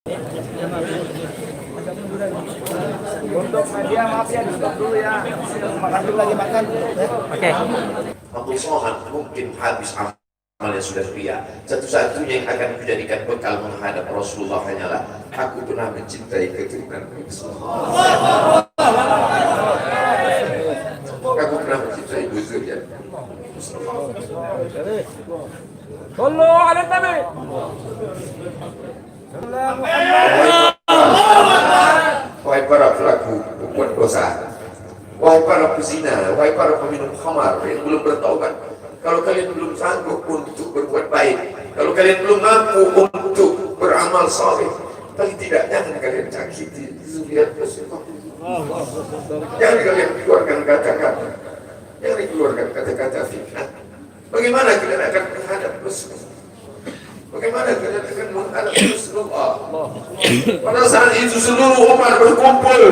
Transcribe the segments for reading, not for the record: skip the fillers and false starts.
Untuk media maaf ya, di stop dulu ya. Makan dulu lagi makan. Oke. Abdul Somad mungkin habis amal yang sudah ria. Satu-satunya yang akan kujadikan bekal menghadap Rasulullah hanyalah aku pernah mencintai keturunan aku pernah mencintai Ghazali. Sallu ala Nabi. Wahai para pelaku berbuat dosa, wahai para pezina, wahai para peminum khamar yang belum bertaubat, kalau kalian belum sanggup untuk berbuat baik, kalau kalian belum mampu untuk beramal saleh, paling tidak jangan kalian cakiti zuriat Rasulullah. Jangan kalian keluarkan kata-kata, jangan dikeluarkan kata-kata fitnah. Bagaimana kalian akan menghadap Rasulullah? Bagaimana kalian akan menghadap Rasulullah? Pada saat itu seluruh umat berkumpul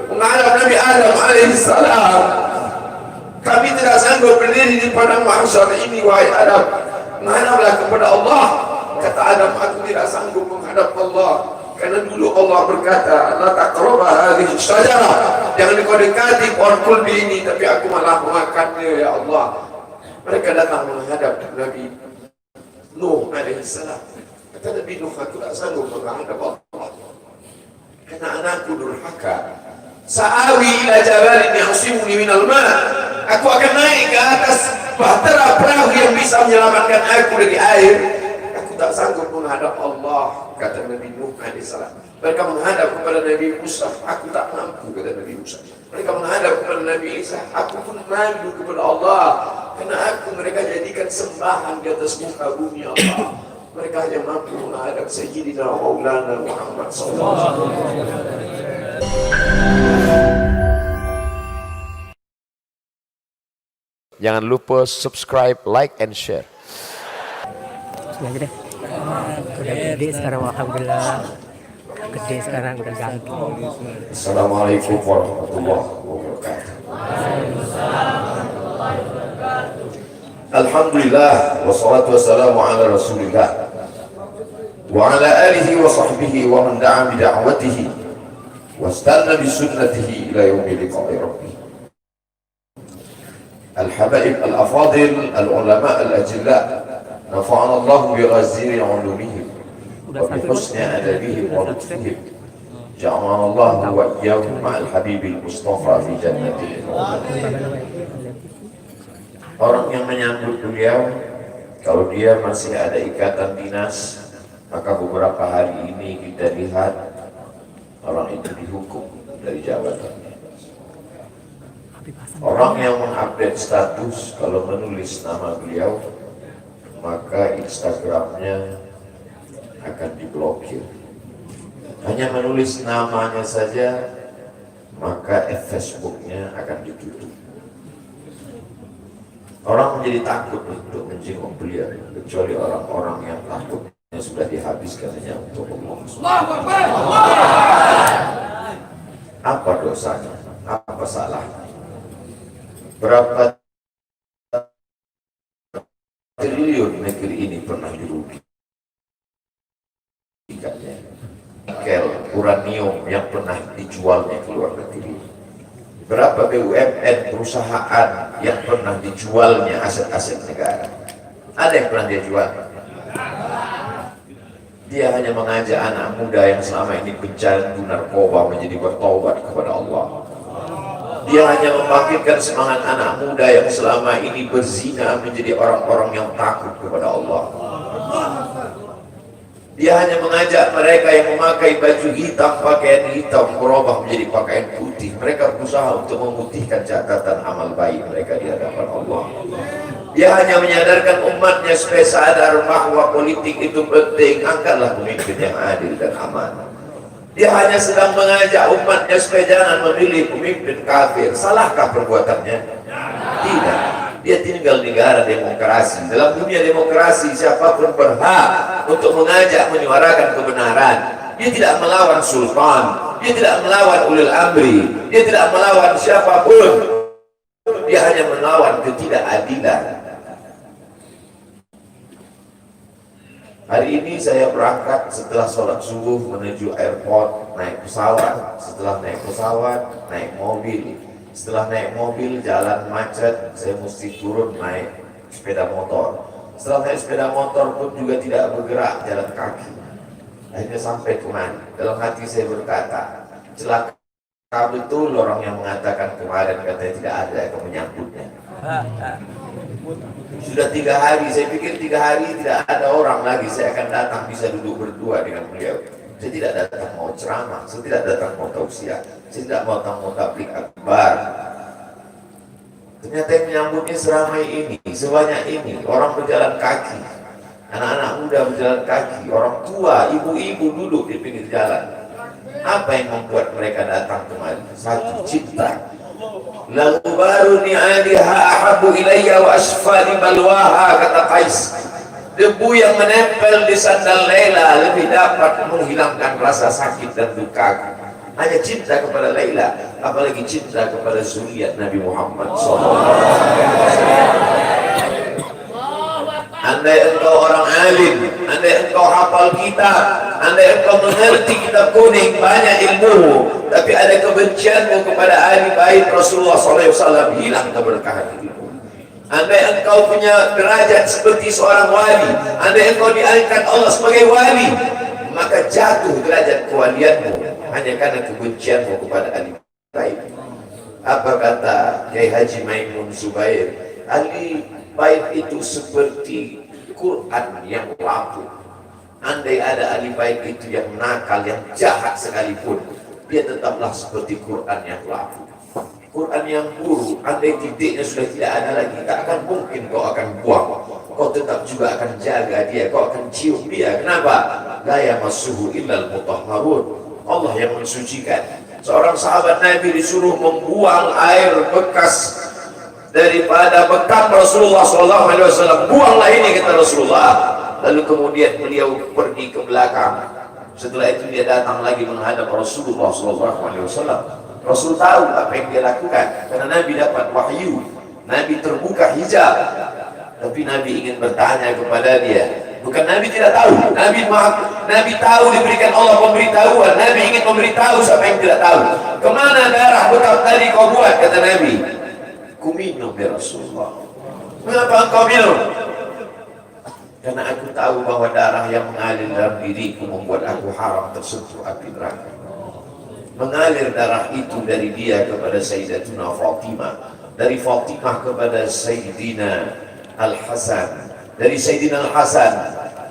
menghadap Nabi Adam alaihissalam. Kami tidak sanggup berdiri di padang mahsyar ini, wahai Adam. Menghadaplah kepada Allah. Kata Adam, aku tidak sanggup menghadap Allah, karena dulu Allah berkata, la taqrabu hadhihi syajarah, jangan kau dekati pohon kulbi ini, tapi aku malah memakannya, ya Allah. Mereka datang menghadap Nabi Nuh alaihissalam. Kata Nabi Nuh, aku tak sanggup menghadap Allah karena anakku durhaka. Sa'awi ila jabalin ya'simuni minal ma', aku akan naik ke atas bahtera perahu yang bisa menyelamatkan aku dari air. Aku tak sanggup menghadap Allah, kata Nabi Nuh alaihissalam. Mereka menghadap kepada Nabi Musa, aku tak mampu, kata Nabi Musa. Mereka menghadap kepada Nabi Isa, aku pun malu kepada Allah, karena aku mereka jadikan sembahan di atas muka bumi Allah. Mereka hanya mampu menghadap Sayyidina Maulana Muhammad SAW. Jangan lupa subscribe, like, and share. Aja deh. Udah gede sekarang, alhamdulillah. Gede sekarang, udah ganteng. Assalamualaikum warahmatullahi wabarakatuh. Alhamdulillah, wassalatu wassalamu ala rasulillah wa ala alihi wa sahbihi wa man da'a bi da'watihi wastanna bi sunnatihi ila yaumil liqa'i rabbih. Al-habaib al-afadil, al-ulama al-ajilla, nafa'ana Allah bi ghaziri ulumihim wa bi husni adabihim wa lutfihim. Ja'alana Allah wa iyyahum ma'al habibil mustafa fi jannatihi. Orang yang menyambut beliau, kalau dia masih ada ikatan dinas, maka beberapa hari ini kita lihat orang itu dihukum dari jabatannya. Orang yang mengupdate status kalau menulis nama beliau, maka Instagramnya akan diblokir. Hanya menulis namanya saja, maka Facebooknya akan ditutup. Orang menjadi takut untuk menjenguk beliau, kecuali orang-orang yang takutnya sudah dihabiskan hanya untuk Allah. Apa dosanya? Apa salahnya? Berapa triliun negeri ini pernah dirugikannya? Nikel, uranium yang pernah dijualnya ke luar negeri. Berapa BUMN, perusahaan yang pernah dijualnya aset-aset negara? Ada yang pernah dia jual? Dia hanya mengajak anak muda yang selama ini pecandu narkoba menjadi bertaubat kepada Allah. Dia hanya membangkitkan semangat anak muda yang selama ini berzina menjadi orang-orang yang takut kepada Allah. Dia hanya mengajak mereka yang memakai baju hitam, pakaian hitam, berubah menjadi pakaian putih. Mereka berusaha untuk memutihkan catatan amal baik mereka di hadapan Allah. Dia hanya menyadarkan umatnya supaya sadar bahwa politik itu penting. Angkatlah pemimpin yang adil dan amanah. Dia hanya sedang mengajak umatnya supaya jangan memilih pemimpin kafir. Salahkah perbuatannya? Tidak. Dia tinggal di negara demokrasi. Dalam dunia demokrasi, siapapun berhak untuk mengajak menyuarakan kebenaran. Dia tidak melawan sultan, dia tidak melawan ulil amri, dia tidak melawan siapapun. Dia hanya melawan ketidakadilan. Hari ini saya berangkat setelah sholat subuh menuju airport, naik pesawat. Setelah naik pesawat, naik mobil. Setelah naik mobil, jalan macet, saya mesti turun naik sepeda motor. Setelah naik sepeda motor pun juga tidak bergerak, jalan kaki. Akhirnya sampai kemana? Dalam hati saya berkata, celaka betul orang yang mengatakan kemarin katanya tidak ada yang menyambutnya. Sudah 3 hari, saya pikir 3 hari tidak ada orang lagi, saya akan datang bisa duduk berdua dengan beliau. Saya tidak datang mau ceramah, saya tidak datang mau tausiah, saya tidak mau datang mau tabligh akbar. Ternyata yang menyambutnya seramai ini, sebanyak ini, orang berjalan kaki, anak-anak muda berjalan kaki, orang tua, ibu-ibu duduk di pinggir jalan. Apa yang membuat mereka datang kemari? Satu, cinta. Lagu baru ni'aliha ahabu ilayya wa asfali balwaha, kata Qais. Debu yang menempel di sandal Laila lebih dapat menghilangkan rasa sakit dan duka. Hanya cinta kepada Laila, apalagi cinta kepada zuriat Nabi Muhammad SAW. Andai engkau orang alim, andai engkau hafal kitab, andai engkau mengerti kitab kuning, banyak ilmu, tapi ada kebencianmu kepada ahli bait Rasulullah SAW, hilang keberkahan hidupmu. Andai engkau punya derajat seperti seorang wali, andai engkau diangkat Allah sebagai wali, maka jatuh derajat kewalianmu hanya karena kebencianmu kepada ahli bait. Apa kata Kiai Haji Maimun Zubair? Ahli bait itu seperti Quran yang lapuk. Andai ada ahli bait itu yang nakal, yang jahat sekalipun, dia tetaplah seperti Quran yang lapuk. Quran yang buruk, andai titiknya sudah tidak ada lagi, tak akan mungkin kau akan buang. Kau tetap juga akan jaga dia, kau akan cium dia. Kenapa? La yamassuhu illal mutahharun. Allah yang mensucikan. Seorang sahabat Nabi disuruh membuang air bekas daripada bekam Rasulullah SAW. Buanglah ini, kata Rasulullah. Lalu kemudian beliau pergi ke belakang. Setelah itu dia datang lagi menghadap Rasulullah SAW. Rasul tahu apa yang dia lakukan, karena Nabi dapat wahyu, Nabi terbuka hijab. Tapi Nabi ingin bertanya kepada dia. Bukan Nabi tidak tahu, Nabi tahu, diberikan Allah pemberitahuan. Nabi ingin memberitahu siapa yang tidak tahu. Kemana darah bekam tadi kau buat, kata Nabi. Ku minum ya Rasulullah. Mengapa engkau minum? Karena aku tahu bahwa darah yang mengalir dalam diriku membuat aku haram tersentuh api neraka. Mengalir darah itu dari dia kepada Sayyidatuna Fatimah, dari Fatimah kepada Sayyidina Al-Hasan, dari Sayyidina Al-Hasan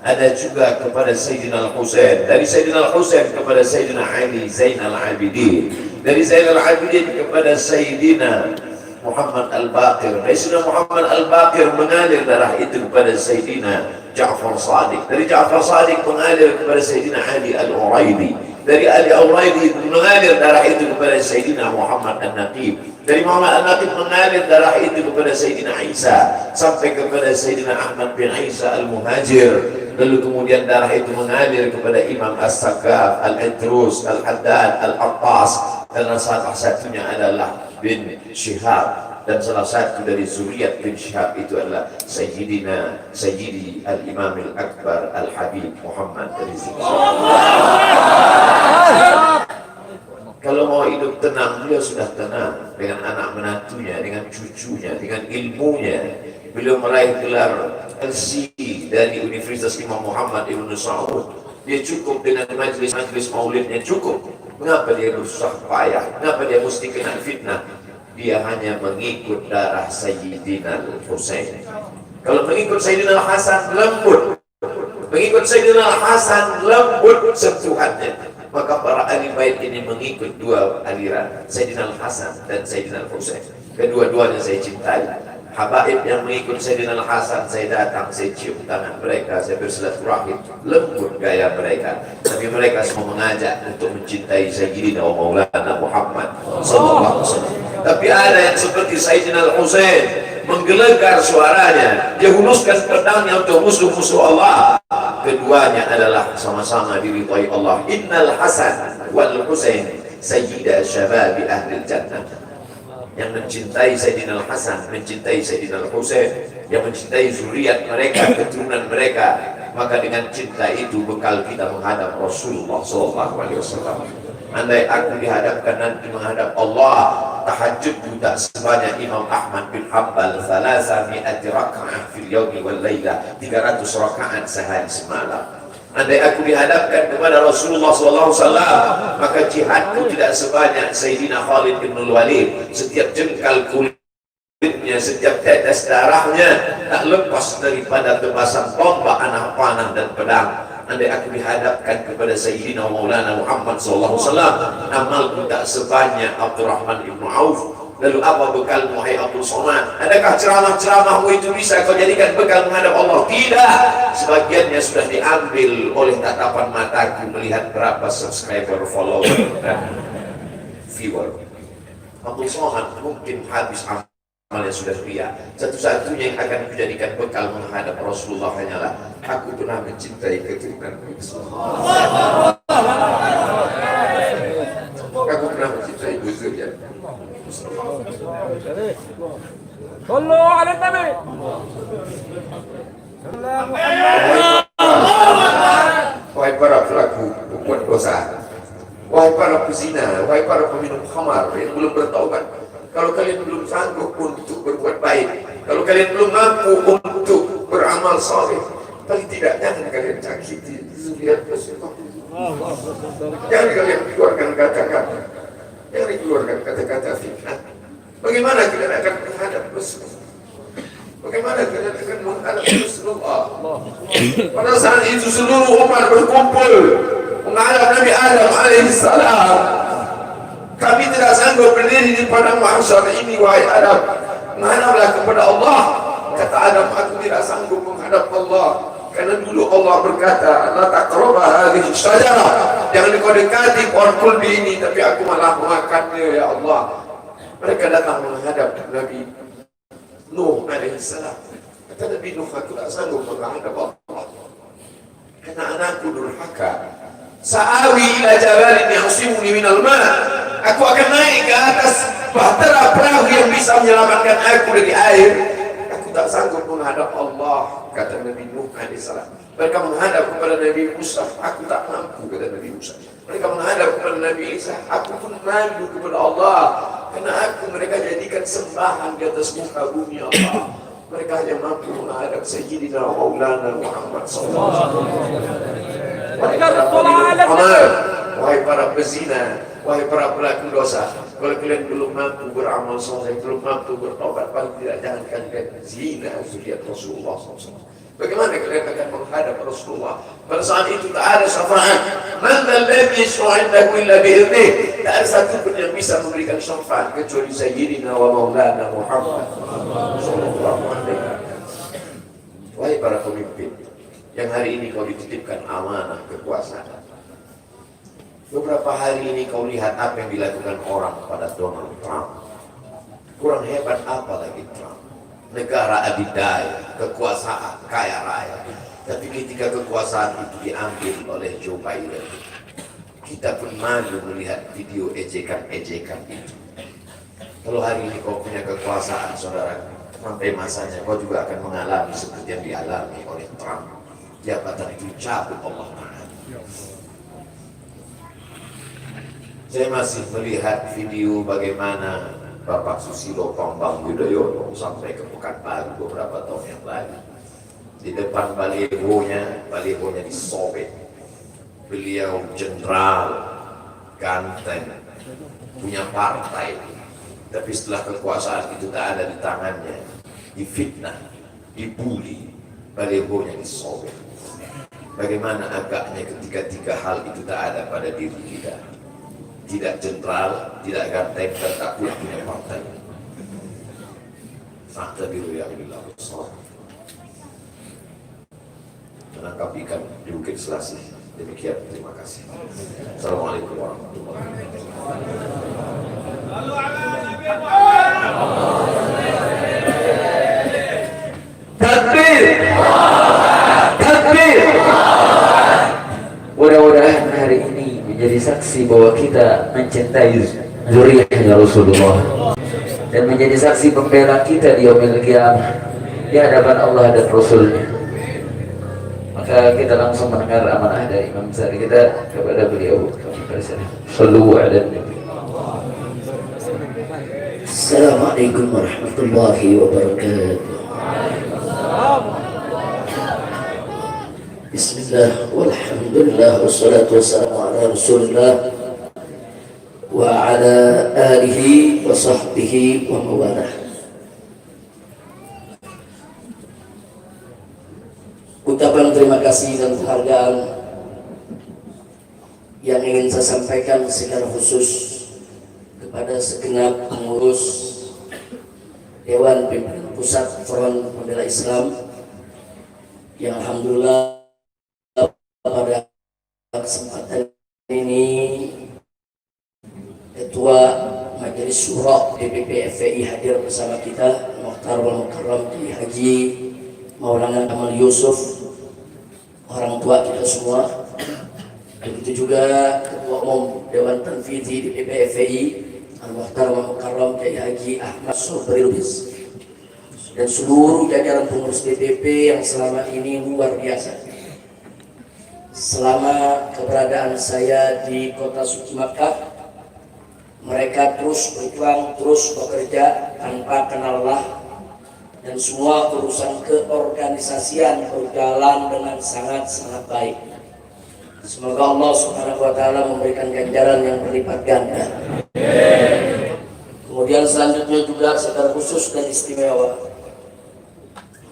ada juga kepada Sayyidina Al-Husain, dari Sayyidina Al-Husain kepada Sayyidina Ali Zainal Abidin, dari Zainal Abidin kepada Sayyidina Muhammad Al-Baqir, dari Sayyidina Muhammad Al-Baqir mengalir darah itu kepada Sayyidina Ja'far Sadiq, dari Ja'far Sadiq mengalir kepada Sayyidina Ali Al-Uraidi, dari Ali Al-Uraidi mengalir darah itu kepada Sayyidina Muhammad An-Naqib, dari Muhammad An-Naqib mengalir darah itu kepada Sayyidina Isa sampai kepada Sayyidina Ahmad bin Isa Al-Muhajir. Lalu kemudian darah itu mengalir kepada Imam As-Sakaf, Al-Idrus, Al-Haddad, Al-Attas, dan salah satunya adalah bin Syihab, dan salah satu dari zuriat bin Syihab itu adalah Sayyidi Al-Imam Al-Akbar Al-Habib Muhammad Rizik. Kalau mau hidup tenang, beliau sudah tenang dengan anak menantunya, dengan cucunya, dengan ilmunya. Beliau meraih gelar LC dari Universitas Imam Muhammad Ibn Saud. Dia cukup dengan majlis-majlis maulidnya, cukup. Mengapa dia susah payah? Mengapa dia mesti kena fitnah? Dia hanya mengikut darah Sayyidina Al-Husain. Kalau mengikut Sayyidina Al-Hasan, lembut. Mengikut Sayyidina Al-Hasan, lembut sentuhannya. Maka para ahli bait ini mengikut dua aliran, Sayyidina Al-Hasan dan Sayyidina Al-Husain. Kedua-duanya saya cintai. Habaib yang mengikut Sayyidina Al-Hasan, saya datang, saya cium tangan mereka, saya bersilaturahim, lembut gaya mereka. Tapi mereka semua mengajak untuk mencintai Sayyidina wa Maulana Muhammad sallallahu alaihi wasallam. Tapi ada yang seperti Sayyidina Al-Husain, menggelegar suaranya, dia huluskan pedangnya untuk musuh-musuh Allah. Keduanya adalah sama-sama diridhai Allah. Innal Hasan wal Husain sayyida syababi ahli jannah. Yang mencintai Sayyidina Al-Hasan, mencintai Sayyidina Al-Husain, yang mencintai zuriat mereka, keturunan mereka, maka dengan cinta itu bekal kita menghadap Rasulullah SAW. Andai aku dihadapkan nanti menghadap Allah, tahajud tak sebanyak Imam Ahmad bin Hanbal, 300 raka'ah fil yawmi wal layla, 300 rakaat sehari semalam. Andai aku dihadapkan kepada Rasulullah SAW, maka jihadku tidak sebanyak Sayyidina Khalid bin Walid. Setiap jengkal kulitnya, setiap tetes darahnya tak lepas daripada tebasan tombak, anak panah dan pedang. Andai aku dihadapkan kepada Sayyidina Maulana Muhammad SAW, amalku tak sebanyak Abdurrahman ibn Auf. Lalu apa bekalmu, hai Abdul Somad? Adakah ceramah-ceramahmu itu bisa kau jadikan bekal menghadap Allah? Tidak. Sebagiannya sudah diambil oleh tatapan mataku melihat berapa subscriber, follower, dan viewer. Abdul Somad mungkin habis amalnya sudah ria. Satu-satunya yang akan dijadikan bekal menghadap Rasulullah hanyalah aku pernah mencintai keturunanmu. Aku pernah mencintai Zuriyat. Sallu ala Nabi. Wahai para pelaku berbuat dosa, wahai para pezina, wahai para peminum khamar yang belum bertaubat, kalau kalian belum sanggup untuk berbuat baik, kalau kalian belum mampu untuk beramal saleh, paling tidak jangan kalian cakiti zuriat Rasulullah. Jangan kalian keluarkan kata-kata, jangan dikeluarkan kata-kata fitnah. Bagaimana kalian akan menghadap Rasulullah? Bagaimana kalian akan menghadap Rasulullah? Pada saat itu seluruh umat berkumpul menghadap Nabi Adam alaihissalam. Kami tidak sanggup berdiri di padang mahsyar ini, wahai Adam. Menghadaplah kepada Allah. Kata Adam, aku tidak sanggup menghadap Allah, karena dulu Allah berkata, la taqraba hadhihi syajarah, jangan kau dekati pohon kulbi ini, tapi aku malah memakannya, ya Allah. Mereka datang menghadap Nabi Nuh alaihissalam. Kata Nabi Nuh, aku tak sanggup menghadap Allah karena anakku durhaka. Sa'awi ila jabalin ya'simuni minal ma', aku akan naik ke atas bahtera perahu yang bisa menyelamatkan aku dari air. Aku tak sanggup menghadap Allah, kata Nabi Nuh alaihissalam. Mereka menghadap kepada Nabi Musa, aku tak mampu, kata Nabi Musa. Mereka menghadap kepada Nabi Isa, aku pun malu kepada Allah, karena aku mereka jadikan sembahan di atas muka bumi Allah. Mereka hanya mampu menghadap Sayyidina Maulana Muhammad SAW. Wahai para pezina, wahai para pelaku dosa, kalau kalian belum mampu beramal soleh, belum mampu bertobat, paling tidak jangan kalian zina zuriat Rasulullah SAW. Bagaimana kalian akan menghadap Rasulullah? Pada saat itu tak ada syafaat. Man alladhi yashfa'u illa bi'idhnih. Tak ada satu pun yang bisa memberikan syafaat kecuali Sayyidina wa Maulana Muhammad sallallahu alaihi wasallam. Wahai para pemimpin yang hari ini kau dititipkan amanah kekuasaan. Beberapa hari ini kau lihat apa yang dilakukan orang pada Donald Trump. Kurang hebat apa lagi Trump? Negara adidaya, kekuasaan, kaya raya. Tapi ketika kekuasaan itu diambil oleh Joe Biden, kita pun malu melihat video ejekan-ejekan itu. Kalau hari ini kau punya kekuasaan, saudara, sampai masanya kau juga akan mengalami seperti yang dialami oleh Trump. Jabatan itu cabut Allah Ta'ala. Saya masih melihat video bagaimana Bapak Susilo Bambang Yudhoyono sampai ke Pekanbaru beberapa tahun yang lalu. Di depan balihonya disobek. Beliau jenderal, ganteng, punya partai. Tapi setelah kekuasaan itu tak ada di tangannya, difitnah, dibully, balihonya disobek. Bagaimana agaknya ketika tiga hal itu tak ada pada diri kita? Tidak jenderal, tidak ganteng, dan tak pula punya partai. Fakta biru yang bilang menangkap ikan di Bukit Selasih. Demikian, terima kasih. Assalamualaikum warahmatullahi wabarakatuh. Takbir, takbir. Mudah-mudahan hari ini menjadi saksi bahwa kita mencintai zuriyahnya Rasulullah dan menjadi saksi pembela kita di yaumil qiyamah di hadapan Allah dan Rasulnya. Maka kita langsung mendengar amanah dari Imam besar kita kepada beliau. Sallu ala Nabi. Assalamualaikum warahmatullahi wabarakatuh. Bismillah walhamdulillah wassalatu wassalamu ala rasulillah wa ala alihi wa sahbihi wa mawalah. Ucapan terima kasih dan penghargaan yang ingin saya sampaikan secara khusus kepada segenap pengurus Dewan Pimpinan Pusat Front Pembela Islam yang alhamdulillah pada kesempatan ini Ketua Majelis Syuro DPP FPI hadir bersama kita, Mukhtar wal Mukarram Kiai Haji Maulana Kamal Yusuf, orang tua kita semua. Begitu juga Ketua Umum Dewan Tanfidhi DPP FPI Al-Mukhtar wal Mukarram Kiai Haji Ahmad Sobri Lubis, dan seluruh jajaran pengurus DPP yang selama ini luar biasa. Selama keberadaan saya di kota suci Makkah, mereka terus berjuang, terus bekerja tanpa kenal lelah, dan semua urusan keorganisasian berjalan dengan sangat-sangat baik. Semoga Allah Subhanahu wa Ta'ala memberikan ganjaran yang berlipat ganda. Kemudian selanjutnya juga secara khusus dan istimewa,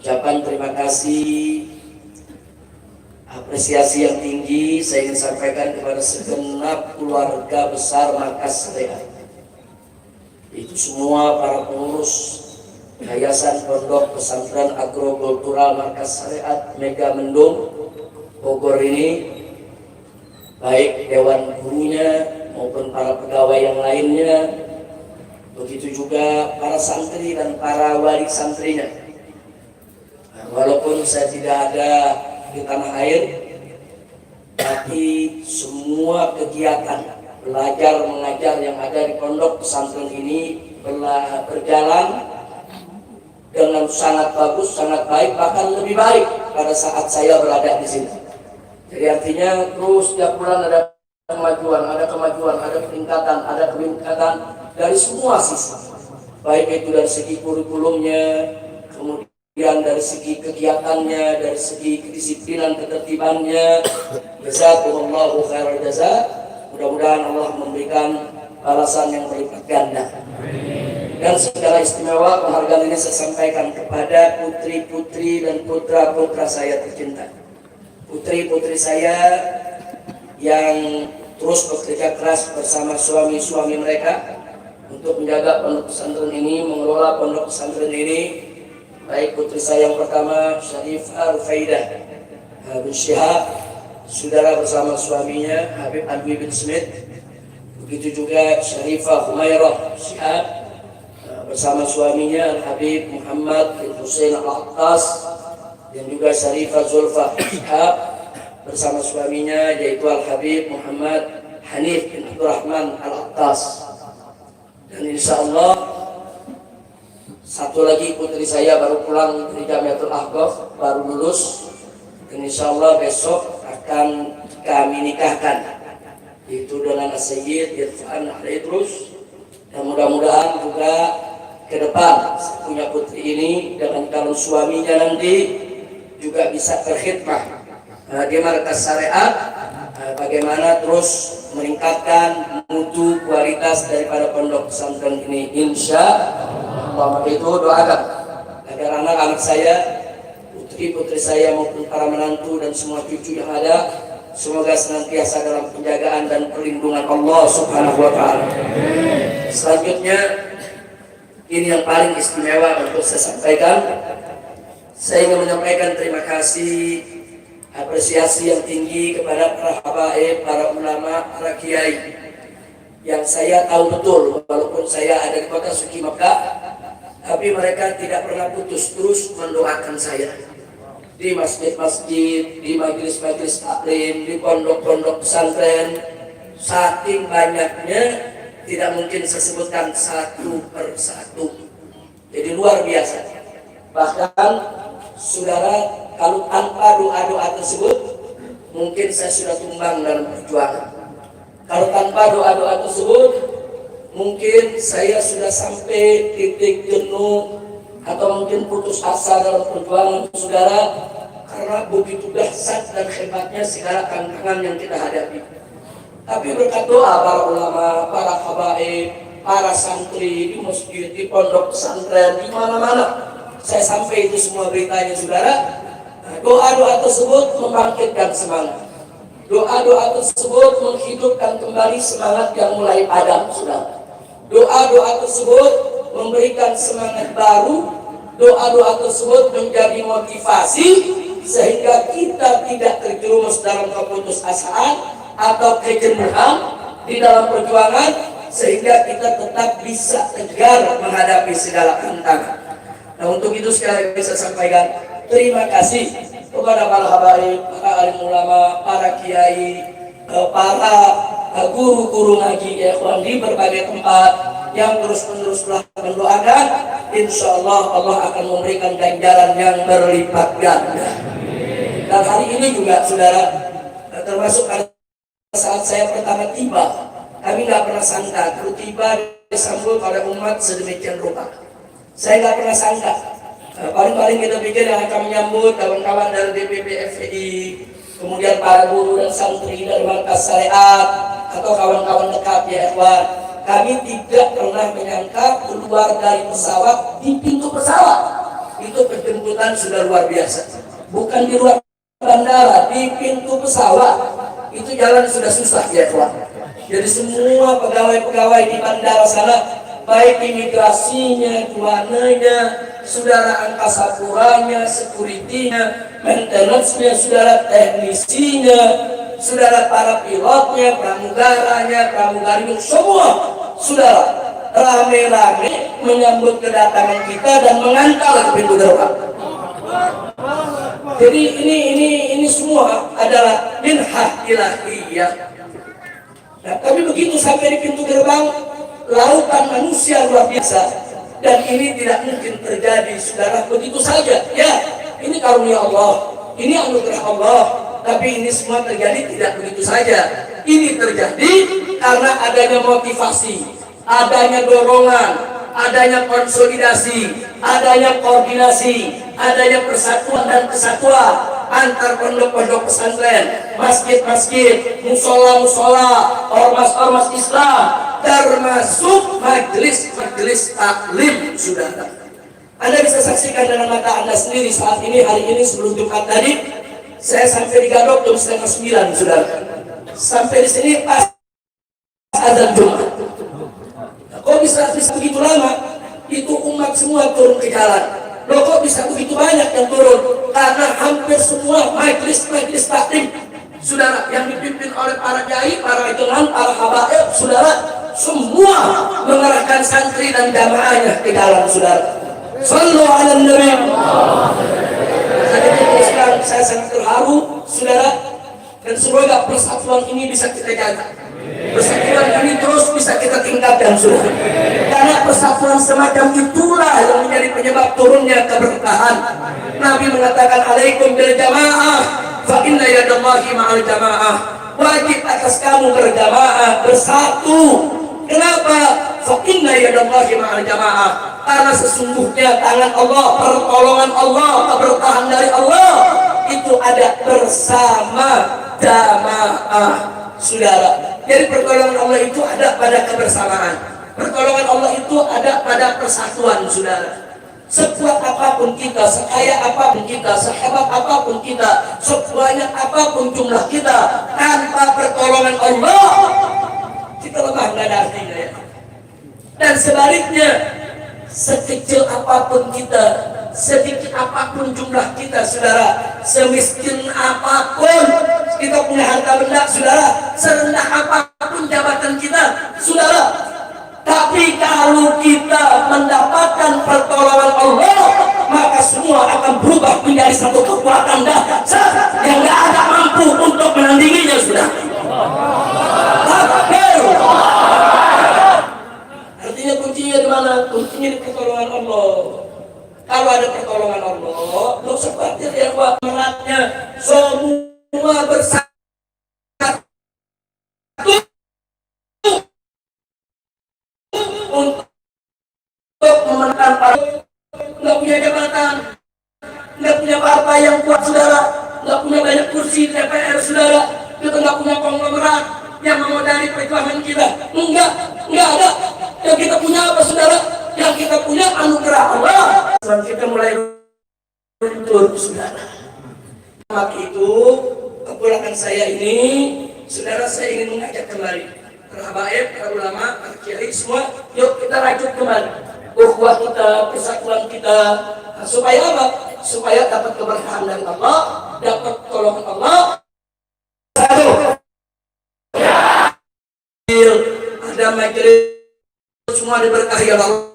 ucapan terima kasih, apresiasi yang tinggi saya ingin sampaikan kepada segenap keluarga besar Markas Syariat. Itu semua para pengurus Yayasan Pondok Pesantren Agrokultural Markas Syariat Mega Mendung Bogor ini, baik dewan gurunya maupun para pegawai yang lainnya, begitu juga para santri dan para wali santrinya. Nah, walaupun saya tidak ada di tanah air, tapi semua kegiatan belajar mengajar yang ada di pondok pesantren ini berjalan dengan sangat bagus, sangat baik, bahkan lebih baik pada saat saya berada di sini. Jadi artinya terus setiap bulan ada kemajuan, ada peningkatan dari semua sisi. Baik itu dari segi kurikulumnya, kemudian dari segi kegiatannya, dari segi kedisiplinan, ketertibannya. Jazakumullahu khairal jazaa. Mudah-mudahan Allah memberikan balasan yang berlipat ganda. Dan secara istimewa penghargaan ini saya sampaikan kepada putri-putri dan putra-putra saya tercinta. Putri-putri saya yang terus bekerja keras bersama suami-suami mereka untuk menjaga pondok pesantren ini, mengelola pondok pesantren ini. Baik putri saya yang pertama, Syarifah Rufaidah bin Syihab, saudara bersama suaminya Habib Alwi bin Smith. Begitu juga Syarifah Humairah Syihab bersama suaminya Al-Habib Muhammad bin Hussein Al-Attas, dan juga Syarifah Zulfa Syihab bersama suaminya yaitu Al-Habib Muhammad Hanif bin Abdurrahman Al-Attas. Dan insya Allah satu lagi putri saya baru pulang dari Jamiatul Ahqaf, baru lulus, dan insya Allah besok akan kami nikahkan, itu dengan Sayyid Irfan Idrus. Dan mudah-mudahan juga ke depan punya putri ini dengan calon suaminya nanti juga bisa berkhidmah di Markas Syariat, bagaimana terus meningkatkan mutu kualitas daripada pondok pesantren ini, insya Allah. Maka itu doakan agar anak-anak saya, putri-putri saya maupun para menantu dan semua cucu yang ada, semoga senantiasa dalam penjagaan dan perlindungan Allah Subhanahu wa Ta'ala. Selanjutnya, ini yang paling istimewa untuk saya sampaikan. Saya ingin menyampaikan terima kasih, apresiasi yang tinggi kepada para habaib, para ulama, para kiai yang saya tahu betul, walaupun saya ada di kota suci Makkah, tapi mereka tidak pernah putus terus mendoakan saya di masjid-masjid, di majelis-majelis taklim, di pondok-pondok pesantren. Saking banyaknya tidak mungkin saya sebutkan satu per satu. Jadi luar biasa. Bahkan saudara, kalau tanpa doa-doa tersebut, mungkin saya sudah tumbang dalam perjuangan. Kalau tanpa doa-doa tersebut, mungkin saya sudah sampai titik jenuh atau mungkin putus asa dalam perjuangan saudara, karena begitu dahsyat dan hebatnya segala tantangan yang kita hadapi. Tapi berkat doa para ulama, para habaib, para santri di masjid, di pondok pesantren, di mana-mana, saya sampai itu semua beritanya saudara. Doa-doa tersebut membangkitkan semangat. Doa-doa tersebut menghidupkan kembali semangat yang mulai padam saudara. Doa-doa tersebut memberikan semangat baru. Doa-doa tersebut menjadi motivasi sehingga kita tidak terjerumus dalam keputusasaan atau kejenuhan di dalam perjuangan, sehingga kita tetap bisa tegar menghadapi segala tantangan. Nah, untuk itu sekali lagi saya sampaikan terima kasih kepada para habaib, para alim ulama, para kiai, para guru-guru ngaji ya ikhwan di berbagai tempat yang terus-menerus telah mendoakan. Insya Allah Allah akan memberikan ganjaran yang berlipat ganda. Dan hari ini juga saudara, termasuk saat saya pertama tiba, kami nggak pernah sangka kalau tiba disambut pada umat sedemikian rupa. Saya nggak pernah sangka. Paling-paling kita pikir yang akan menyambut kawan-kawan dari DPP FPI, kemudian para guru dan santri dari markas syariat atau kawan-kawan dekat ya ikhwan. Kami tidak pernah menyangka keluar dari pesawat di pintu pesawat itu penjemputan sudah luar biasa. Bukan di luar bandara, di pintu pesawat itu jalan sudah susah ya ikhwan. Jadi semua pegawai-pegawai di bandara sana, baik imigrasinya, cuananya, saudara angkasa puranya, security-nya, maintenance-nya, saudara teknisinya, saudara para pilotnya, pramugaranya, pramugari, semua saudara rame-rame menyambut kedatangan kita dan mengantar ke pintu gerbang. Jadi ini semua adalah minhah ilahiyah. Nah, tapi begitu sampai di pintu gerbang, lautan manusia luar biasa, dan ini tidak mungkin terjadi saudara begitu saja. Ya, ini karunia Allah, ini anugerah Allah, tapi ini semua terjadi tidak begitu saja. Ini terjadi karena adanya motivasi, adanya dorongan, adanya konsolidasi, adanya koordinasi, adanya persatuan dan kesatuan antar pondok-pondok pesantren, masjid-masjid, musola-musola, ormas-ormas Islam, termasuk majelis-majelis taklim saudara. Anda bisa saksikan dengan mata Anda sendiri saat ini, hari ini sebelum Jumat tadi, saya sampai di Gadok jam 8:30 saudara. Sampai di sini pas azan Jumat. Kok bisa begitu lama? Itu umat semua turun ke jalan. Loh kok bisa begitu banyak yang turun? Karena hampir semua majelis-majelis taklim saudara yang dipimpin oleh para kiai, para idolan, para habaib saudara, semua mengerahkan santri dan jamaahnya ke jalan saudara. Sallu ala nabi. Saya sangat terharu saudara, dan semoga persatuan ini bisa kita jaga. Persatuan ini terus bisa kita tingkatkan saudara. Karena persatuan semacam itulah yang menjadi penyebab turunnya keberkahan. Nabi mengatakan alaikum bil jamaah fa inna yadallahi ma'al jamaah. Wajib atas kamu berjamaah, bersatu. Kenapa? Fa inna yadallahi ma'al jamaah. Karena sesungguhnya tangan Allah, pertolongan Allah, keberkahan dari Allah itu ada bersama jamaah saudara. Jadi pertolongan Allah itu ada pada kebersamaan. Pertolongan Allah itu ada pada persatuan saudara. Sekuat apapun kita, sekaya apapun kita, sehebat apapun kita, sebanyak apapun jumlah kita, tanpa pertolongan Allah kita lemah, nggak ada artinya ya. Dan sebaliknya, sekecil apapun kita, sedikit apapun jumlah kita saudara, semiskin apapun kita punya harta benda saudara, serendah apapun jabatan kita saudara, tapi kalau kita mendapatkan pertolongan Allah, maka semua akan berubah menjadi satu kekuatan dahsyat yang gak ada mampu untuk menandinginya sudah. Artinya kuncinya di mana? Kuncinya di pertolongan Allah. Kalau ada pertolongan Allah, nggak usah untuk memenangkan partai, nggak punya jabatan, nggak punya partai yang kuat saudara, nggak punya banyak kursi di DPR saudara, kita nggak punya konglomerat yang memodali perjuangan kita. Enggak ada. Yang kita punya apa saudara? Yang kita punya anugerah Allah. Dan kita mulai luntur saudara. Maka itu kepulangan saya ini, saudara, saya ingin mengajak kembali para habaib, para ulama, para kiai semua, yuk kita rajut kembali ukhuwah kita, persatuan kita, supaya apa? Supaya dapat keberkahan dari Allah, dapat tolongan Allah. Satu, ada majelis semua diberkahi oleh Allah.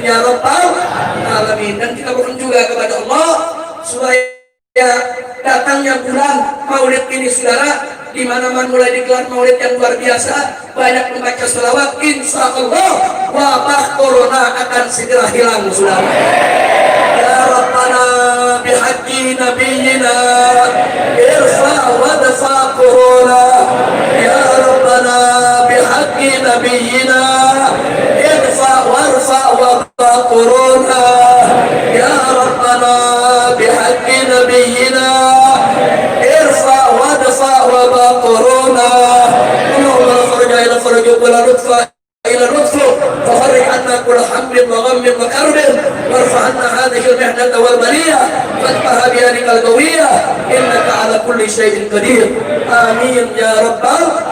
Ya Rabbal Alamin. Dan kita mohon juga kepada Allah supaya datangnya bulan Maulid ini saudara, di mana-mana mulai digelar Maulid yang luar biasa, banyak membaca sholawat, insya Allah wabah corona akan segera hilang saudara. Ya Rabbana bihaqqi nabiyina irfa wa dafa corona. Ya Rabbana bihaqqi nabiyina irfa warfa wabah corona. Ya Rabbana bihaqqi nabiyina irfa wadfa wabah corona. Allahumma la farja ila farjuk wa la lutfa ila lutfu fafarrij anna kulla hamdin wa ghammin wa karbin warfa anna hadhihi al-mihnata wal baliyah fatfaha biyadikal qawiyah innaka ala kulli syai'in qadir. Amin ya rabbal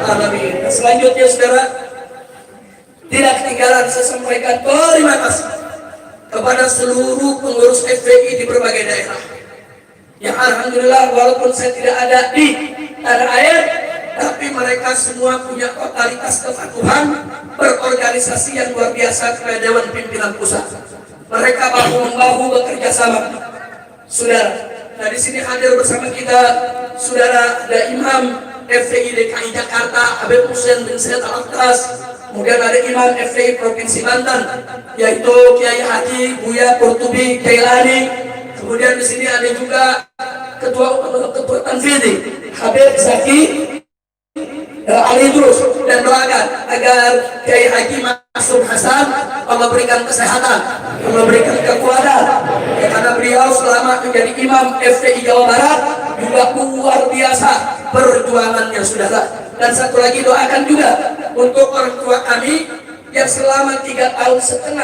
alamin. Selanjutnya saudara, tidak ketinggalan saya sampaikan terima kasih kepada seluruh pengurus FPI di berbagai daerah yang alhamdulillah walaupun saya tidak ada di tanah air, tapi mereka semua punya totalitas kepatuhan berorganisasi yang luar biasa kepada Dewan Pimpinan Pusat. Mereka bahu-membahu bekerja sama saudara. Nah di sini hadir bersama kita saudara ada Imam FPI DKI Jakarta Habib Hussein bin Said Al-Akhtas. Kemudian ada Imam FPI Provinsi Banten, yaitu Kiai Haji Buya Qurtubi Kailani. Kemudian di sini ada juga Ketua Tanfidhi Habib Zaki Ali Idrus, dan doakan agar Kiai Haji Masud Hasan Allah berikan kesehatan, Allah berikan kekuatan, ya, karena beliau selama menjadi Imam FPI Jawa Barat juga luar biasa perjuangannya saudara. Dan satu lagi doakan juga untuk orang tua kami yang selama 3,5 tahun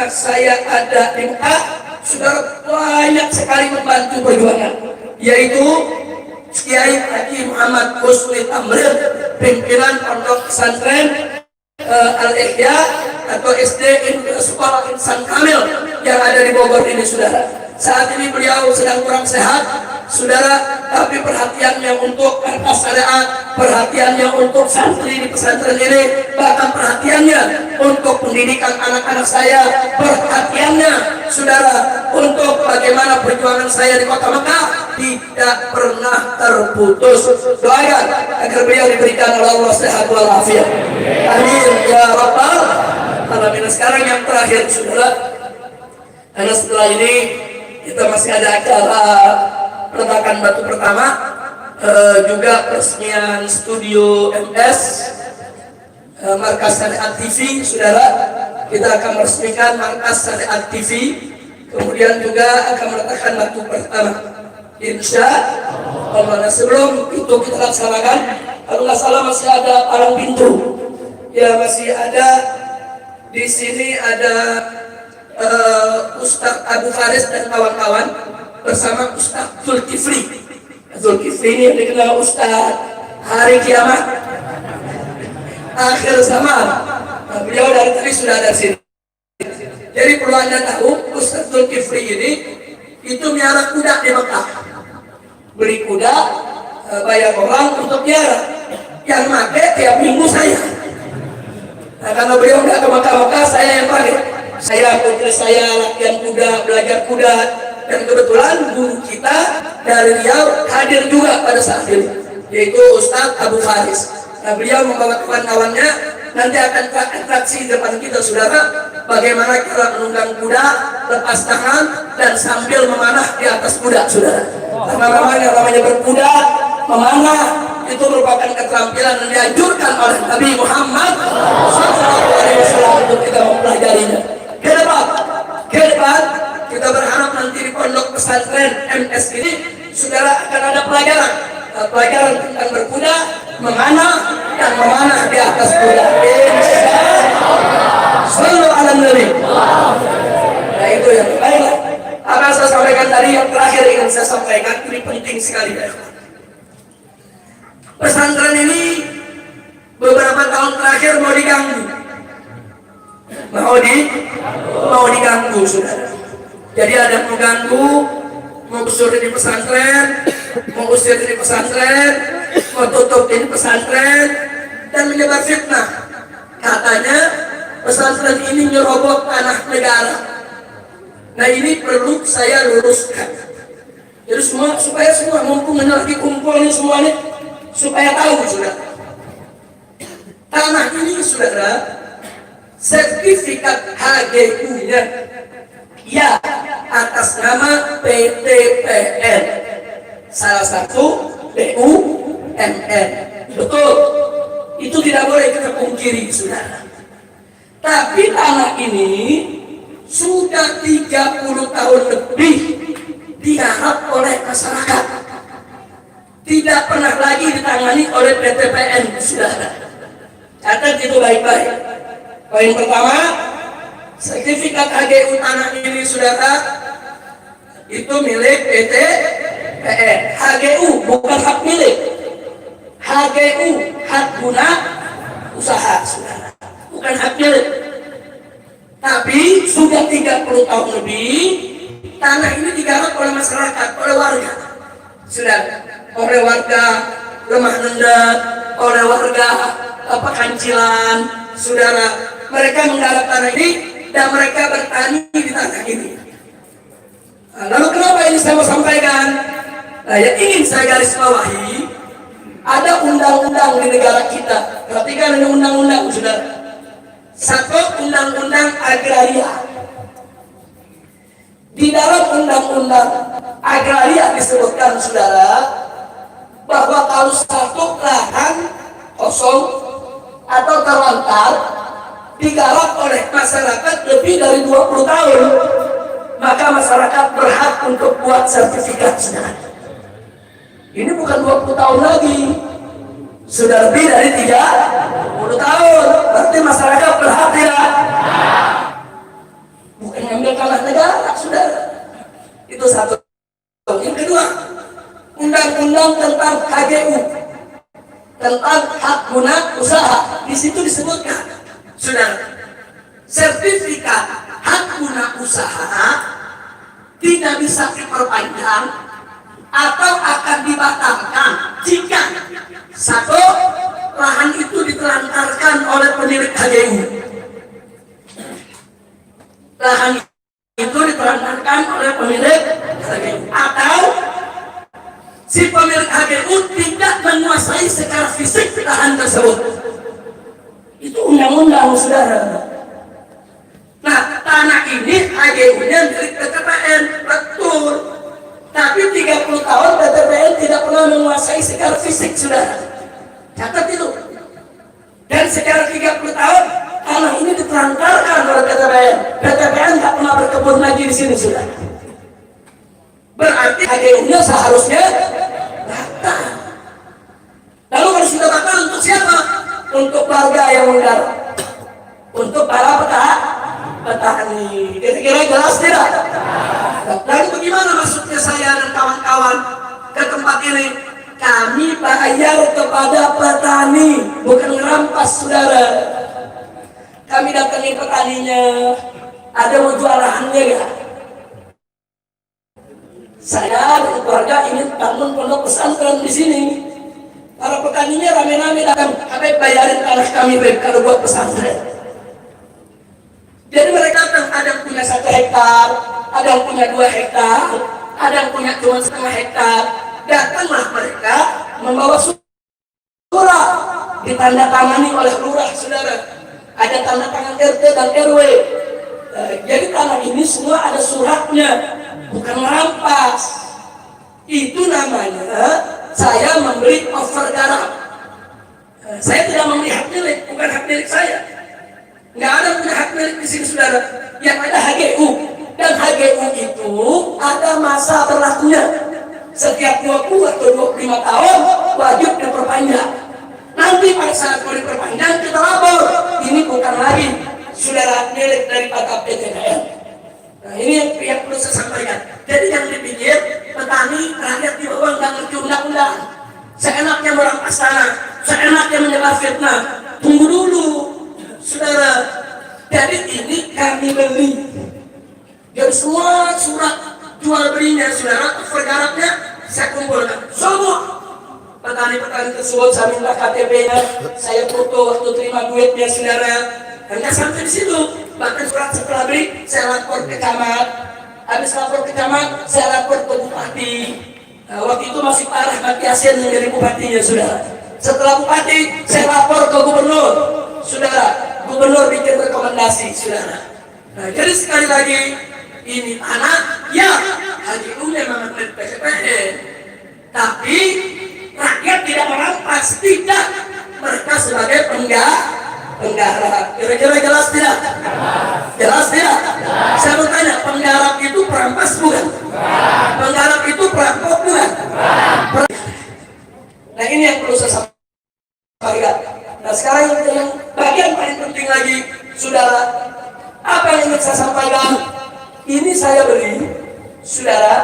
saya ada di Mekah, saudara, banyak sekali membantu perjuangan, yaitu Kiai Haji Muhammad Husni Tamrin, pimpinan Pondok Pesantren Al-Ihya atau SD Sekolah Insan Kamil yang ada di Bogor ini saudara. Saat ini beliau sedang kurang sehat saudara, tapi perhatiannya untuk kertas syariat, perhatiannya untuk santri di pesantren ini, bahkan perhatiannya untuk pendidikan anak-anak saya, perhatiannya saudara untuk bagaimana perjuangan saya di kota Mekah tidak pernah terputus. Doakan agar beliau diberikan oleh Allah sehat walafiat. Amin ya rabbal alamin. Sekarang yang terakhir saudara, karena setelah ini kita masih ada acara peletakan batu pertama, juga peresmian studio MS Markas Syariat TV saudara. Kita akan meresmikan Markas Syariat TV, kemudian juga akan meletakkan batu pertama insya Allah. Nah, sebelum itu kita laksanakan, kalau nggak salah masih ada palang pintu ya, masih ada di sini ada Ustadz Abu Faris dan kawan-kawan bersama Ustadz Zulkifli. Zulkifli ini yang dikenal Ustadz hari kiamat akhir zaman. Nah, beliau dari tadi sudah ada di sini. Jadi perlu Anda tahu, Ustadz Zulkifli ini itu miara kuda di Mekah. Beli kuda, bayar orang untuk miara. Yang pakai tiap minggu saya. Nah, karena beliau nggak ke Mekah, saya yang pakai. Saya putri saya latihan kuda, belajar kuda, dan kebetulan guru kita dari Riau hadir juga pada saat itu, yaitu Ustadz Abu Faris. Nah, beliau membawa kawan-kawannya, nanti akan atraksi di depan kita saudara, bagaimana cara menunggang kuda, lepas tangan, dan sambil memanah di atas kuda saudara. Karena namanya berkuda memanah itu merupakan keterampilan yang dianjurkan oleh Nabi Muhammad SAW untuk kita mempelajarinya. Ke depan kita berharap nanti di pondok pesantren MS ini saudara akan ada pelajaran tentang berkuda, memanah dan memanah di atas kuda. Selalu ala Nabi. Nah itu yang baiklah. Apa yang saya sampaikan tadi yang terakhir ingin saya sampaikan ini penting sekali. Pesantren ini beberapa tahun terakhir mau diganggu. Mau diganggu saudara. Jadi ada yang mengganggu, mau usir di pesantren, mau usir di pesantren, mau tutup di pesantren dan menyebar fitnah. Katanya pesantren ini nyerobot tanah negara. Nah ini perlu saya luruskan. Jadi supaya semua mumpung lagi kumpul ini semuanya supaya tahu saudara. Tanah ini saudara sertifikat HGU-nya ya atas nama PTPN, salah satu BUMN. Betul, itu tidak boleh kita pungkiri saudara. Tapi tanah ini sudah 30 tahun lebih digarap oleh masyarakat, tidak pernah lagi ditangani oleh PTPN saudara. Catat itu baik-baik. Poin pertama, sertifikat HGU tanah ini saudara itu milik PTPN. HGU bukan hak milik. HGU hak guna usaha saudara, bukan hak milik. Tapi sudah 30 tahun lebih tanah ini digarap oleh masyarakat, oleh warga saudara, oleh warga Lemah Nenda, oleh warga Pekancilan saudara. Mereka menggarap tanah ini dan mereka bertani di tanah ini. Nah, lalu kenapa ini saya mau sampaikan? Nah, yang ingin saya garis bawahi, ada undang-undang di negara kita. Perhatikan ini undang-undang, saudara. Satu, undang-undang agraria. Di dalam undang-undang agraria disebutkan, saudara, bahwa kalau satu lahan kosong atau terlantar digarap oleh masyarakat lebih dari 20 tahun, maka masyarakat berhak untuk buat sertifikat saudara. Ini bukan 20 tahun lagi, sudah lebih dari 30 tahun. Berarti masyarakat berhak tidak? Bukan ngambil kalah negara, saudara. Itu satu. Yang kedua, undang-undang tentang HGU, tentang hak guna usaha. Di situ disebutkan, saudara, sertifikat hak guna usaha tidak bisa diperpanjang atau akan dibatalkan jika satu, lahan itu ditelantarkan oleh pemilik HGU. Lahan itu ditelantarkan oleh pemilik HGU, atau si pemilik HGU tidak menguasai secara fisik lahan tersebut. Itu undang-undang saudara. Nah, tanah ini HGU-nya milik PTPN, betul. Tapi 30 tahun PTPN tidak pernah menguasai secara fisik saudara. Catat itu. Dan secara 30 tahun tanah ini ditelantarkan oleh PTPN. PTPN nggak pernah berkebun lagi di sini saudara. Berarti HGU-nya seharusnya batal. Lalu kalau sudah batal untuk siapa? Untuk warga yang menggarap, untuk para petani. Kira-kira jelas tidak? Lalu bagaimana maksudnya saya dan kawan-kawan ke tempat ini? Kami bayar kepada petani, bukan merampas saudara. Kami datangi petaninya, ada mau jual lahannya ya? Saya dan keluarga ingin bangun pondok pesantren di sini. Para petaninya rame-rame datang, kami bayarin tanah kami kalau buat pesantren. Jadi mereka datang, ada yang punya 1 hektar, ada yang punya 2 hektar, ada yang punya cuma 1/2 hektar. Datanglah mereka membawa surat ditandatangani oleh lurah saudara. Ada tanda tangan RT dan RW. Jadi tanah ini semua ada suratnya, bukan merampas. Itu namanya saya memberi over garap. Saya tidak memberi hak milik, bukan hak milik saya. Nggak ada punya hak milik di sini saudara. Yang ada HGU, dan HGU itu ada masa berlakunya. Setiap 20 atau 25 tahun wajib diperpanjang. Nanti pada saat mau diperpanjang kita lapor, ini bukan lagi saudara milik daripada PTKN. Nah ini yang perlu saya sampaikan. Jadi yang dipikir petani rakyat di bawah nggak ngerti undang-undang. Seenaknya merampas tanah, seenaknya menyebar fitnah. Tunggu dulu, saudara. Jadi ini kami beli. Jadi semua surat jual belinya saudara, pergarapnya saya kumpulkan. Semua petani-petani tersebut saya minta KTP-nya, saya foto waktu terima duitnya saudara. Hanya sampai di situ. Bahkan surat setelah beli saya lapor ke camat. Habis lapor ke camat, saya lapor ke bupati. Waktu itu masih Pak Rahmat Yasin menjadi bupatinya saudara. Setelah bupati, saya lapor ke gubernur, saudara. Gubernur bikin rekomendasi, saudara. Nah, jadi sekali lagi ini tanah, ya HGU memang milik PTKN, tapi rakyat tidak merampas, tidak. Mereka sebagai penggarap. Kira-kira jelas tidak? Jelas tidak? Saya bertanya, penggarap itu perampas bukan? Penggarap itu perampok bukan? Nah ini yang perlu saya sampaikan. Nah sekarang yang bagian paling penting lagi, saudara, apa yang ingin saya sampaikan? Ini saya beli, saudara,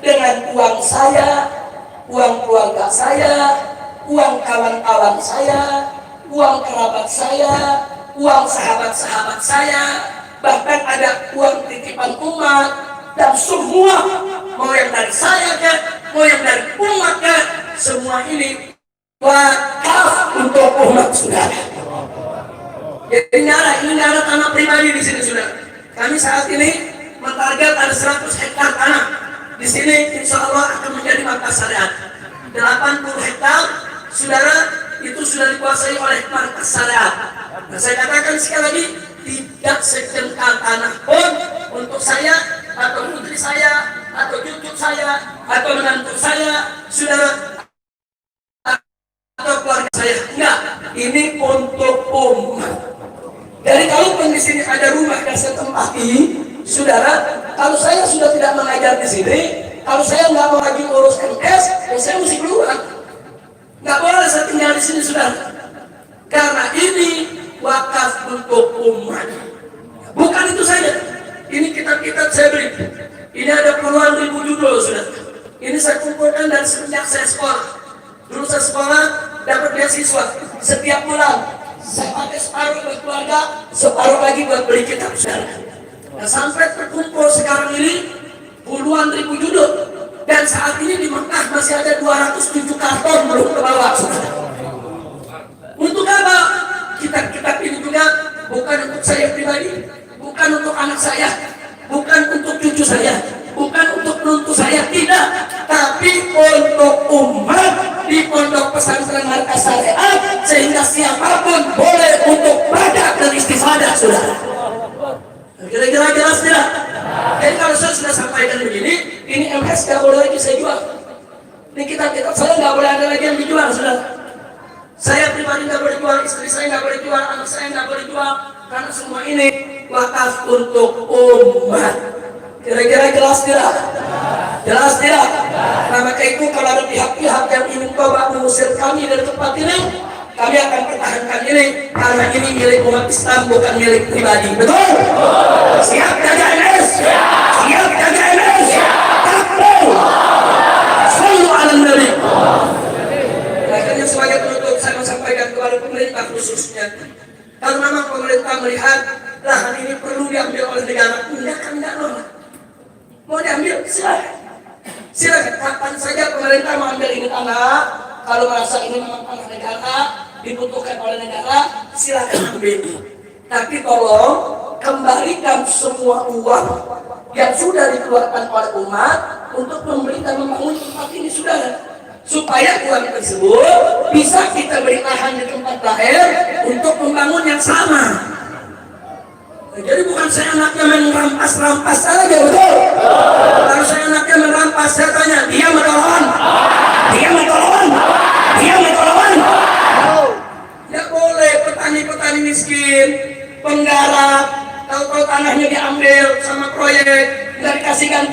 dengan uang saya, uang keluarga saya, uang kawan-kawan saya, uang kerabat saya, uang sahabat-sahabat saya, bahkan ada uang titipan umat, dan semua, mau yang dari saya ke, mau yang dari umat ke, semua ini wakaf untuk umat saudara. Jadi ini ada tanah pribadi di sini saudara. Kami saat ini mentarget ada 100 hektar tanah. Di sini insya Allah akan menjadi markas syariat. 80 hektar saudara itu sudah dikuasai oleh markas syariat. Nah, saya katakan sekali lagi, tidak sejengkal tanah pun untuk saya atau putri saya atau cucu saya atau menantu saya, saudara, atau keluarga saya. Enggak, ini untuk umat. Jadi kalaupun di sini ada rumah yang saya tempati, saudara, kalau saya sudah tidak mengajar di sini, kalau saya nggak mau lagi urus MKes, ya saya mesti keluar. Nggak boleh saya tinggal di sini, saudara. Karena ini wakaf untuk umat. Bukan itu saja. Ini kitab-kitab saya beli. Ini ada puluhan ribu judul, saudara. Ini saya kumpulkan dari semenjak saya sekolah. Dulu saya sekolah dapat beasiswa. Setiap bulan saya pakai separuh buat keluarga, separuh lagi buat beli kitab, saudara. Nah, sampai terkumpul sekarang ini puluhan ribu judul. Dan saat ini di Mekah masih ada 207 karton belum ke bawah, saudara. Untuk apa? Kitab-kitab ini juga bukan untuk saya pribadi, bukan untuk anak saya, bukan untuk cucu saya, bukan untuk menantu saya, tidak. Tapi untuk umat di pondok pesantren markas syariat, sehingga siapapun boleh untuk baca dan istifadah, saudara. Kira-kira jelas tidak? Jadi kalau saya sudah sampaikan begini, ini MS nggak boleh lagi saya jual. Ini kitab-kitab saya nggak boleh ada lagi yang dijual, saudara. Saya pribadi nggak boleh jual, istri saya nggak boleh jual, anak saya nggak boleh jual, karena semua ini wakaf untuk umat. Kira-kira jelas tidak? Jelas tidak? Nah maka itu kalau ada pihak-pihak yang ingin coba mengusir kami dari tempat ini, kami akan pertahankan ini, karena ini milik umat Islam, bukan milik pribadi. Betul? Siap jaga MS? Siap jaga MS? Takbir! Sallu ala Nabi. Akhirnya sebagai penutup saya menyampaikan kepada pemerintah khususnya, kalau memang pemerintah melihat lahan ini perlu diambil oleh negara, tidak normal. Mau diambil, silakan. Silakan, kapan saja pemerintah mengambil ini tanah, kalau merasa ini memang tanah negara, dibutuhkan oleh negara, silakan ambil. Tapi tolong kembalikan semua uang yang sudah dikeluarkan oleh umat untuk membeli dan membangun tempat ini, saudara. Supaya uang tersebut bisa kita beri lahan di tempat lahir untuk membangun yang sama. Jadi bukan saya anaknya merampas-rampas saja, betul? Kalau saya anaknya merampas, saya tanya, dia menolong? Dia menolong?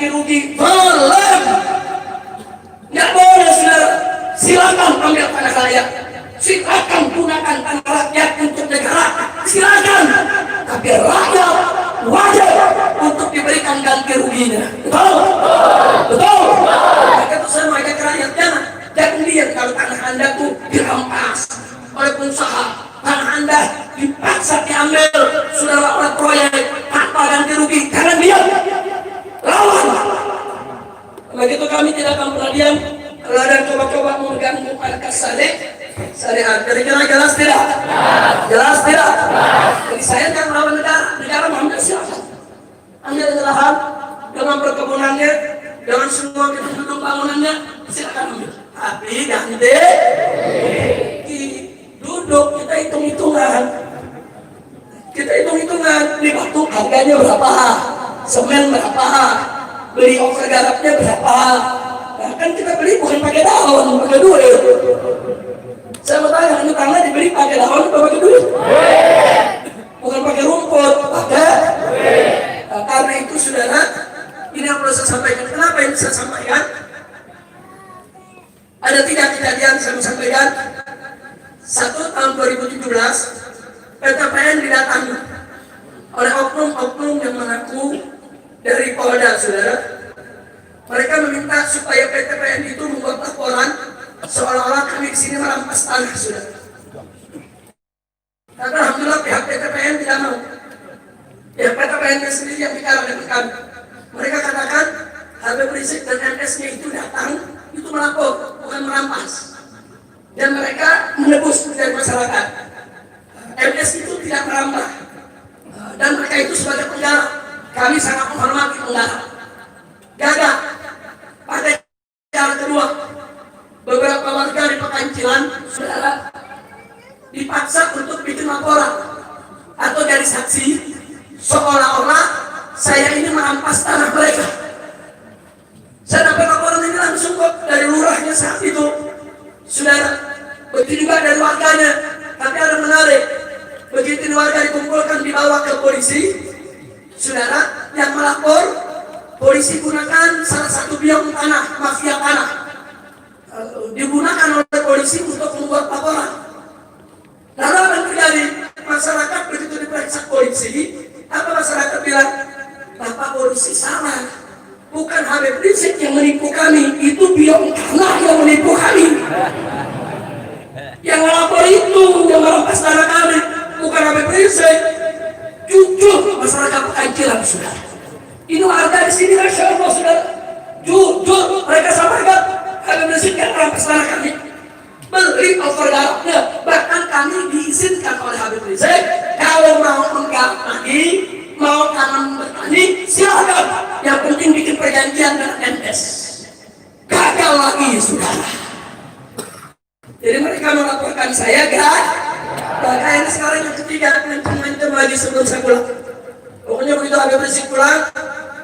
ganti rugi. Belum. Nggak boleh saudara. Silakan ambil tanah rakyat. Silakan gunakan tanah rakyat untuk negara. Silakan. Tapi rakyat wajib untuk diberikan ganti ruginya. Betul? Betul? Maka itu saya mengajak rakyat jangan lihat kalau tanah Anda tuh dirampas oleh pengusaha. Tanah Anda dipaksa diambil saudara oleh proyek tanpa ganti rugi. Jangan lihat. Lawan. Begitu kami tidak akan pernah diam. Kalau ada yang coba-coba mengganggu markas syariat, kira-kira jelas tidak? Jelas tidak? Jadi saya jangan lawan negara mengambil silakan. Ambil lahan dengan perkebunannya, dengan semua gedung-gedung bangunannya, silakan ambil. Tapi ganti duduk kita hitung-hitungan. Kita hitung-hitungan di batu harganya berapa, semen berapa, beli over garapnya berapa. Nah, kan kita beli bukan pakai daun, pakai duit. Saya mau tanya, ini tanah dibeli pakai daun atau pakai duit? Bukan pakai rumput, pakai. Nah, karena itu saudara, ini yang perlu saya sampaikan. Kenapa ini saya sampaikan? Ada 3 kejadian saya mau sampaikan. Satu, tahun 2017, PTPN didatangi oleh oknum-oknum yang mengaku dari Polda, saudara. Mereka meminta supaya PTPN itu membuat laporan seolah-olah kami di sini merampas tanah, saudara. Tapi alhamdulillah pihak PTPN tidak mau. Ya PTPN sendiri yang bicara dengan kami. Mereka katakan Habib Rizik dan MS-nya itu datang itu melapor, bukan merampas. Dan mereka menebus dari masyarakat. MS itu tidak merambah. Dan mereka itu sebagai penggarap. Kami sangat menghormati penggarap. Gagal. Pada cara kedua, beberapa warga di Pekancilan saudara dipaksa untuk bikin laporan atau jadi saksi seolah-olah saya ini merampas tanah mereka. Saya dapat laporan ini langsung kok dari lurahnya saat itu, saudara. Begitu juga dari warganya. Tapi ada menarik, begitu warga dikumpulkan dibawa ke polisi, saudara, yang melapor, polisi gunakan salah satu biang tanah, mafia tanah, digunakan oleh polisi untuk membuat laporan. Lalu apa yang terjadi? Masyarakat begitu diperiksa polisi, apa masyarakat bilang? Bapak polisi salah, bukan Habib Rizik yang menipu kami, itu biang tanah yang menipu kami. Yang melapor itu yang merampas tanah kami, bukan Habib Rizik. Jujur masyarakat Pekancilan, saudara. Ini warga di sini, masya Allah, saudara. Jujur mereka sampaikan Habib Rizik yang merampas tanah kami, beli overgarapnya. Bahkan kami diizinkan oleh Habib Rizik kalau mau menggarap lagi, mau tanam bertani, silakan. Yang penting bikin perjanjian dengan MS. Gagal lagi, saudara. Jadi mereka melaporkan saya, bahkan sekarang yang ketiga mencem lagi sebelum saya pulang. Pokoknya begitu Habib Rizik pulang,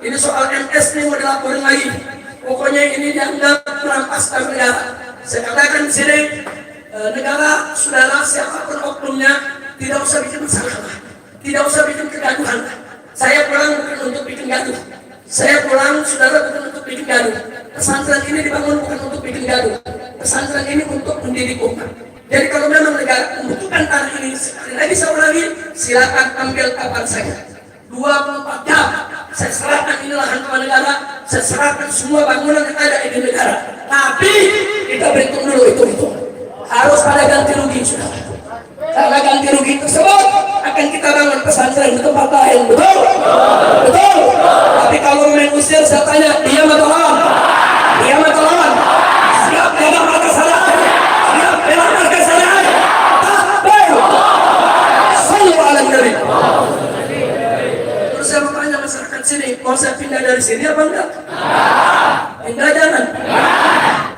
ini soal MS ini mau dilaporin lagi. Pokoknya ini dianggap merampas tanah negara. Saya katakan di sini, negara, saudara, siapapun oknumnya tidak usah bikin masalah, tidak usah bikin kegaduhan. Saya pulang bukan untuk bikin gaduh. Saya pulang, saudara, bukan untuk bikin gaduh. Pesantren ini dibangun bukan untuk bikin gaduh. Pesantren ini untuk mendidik umat. Jadi kalau memang negara membutuhkan tanah ini, sekali lagi saya ulangi, silakan ambil kapan saja. 24 jam saya serahkan ini lahan kepada negara, saya serahkan semua bangunan yang ada di negara. Tapi kita berhitung dulu, hitung-hitung. Harus ada ganti rugi, saudara. Karena ganti rugi tersebut akan kita bangun pesantren di tempat lain, betul? Betul. Tapi kalau mengusir, saya tanya, dia matolawan, dia matolawan. Siap dagang markas syariat, siap bela markas syariat. Takbir. Sallu ala Nabi. Terus saya mau tanya masyarakat sini, mau saya pindah dari sini apa enggak? Pindah jangan.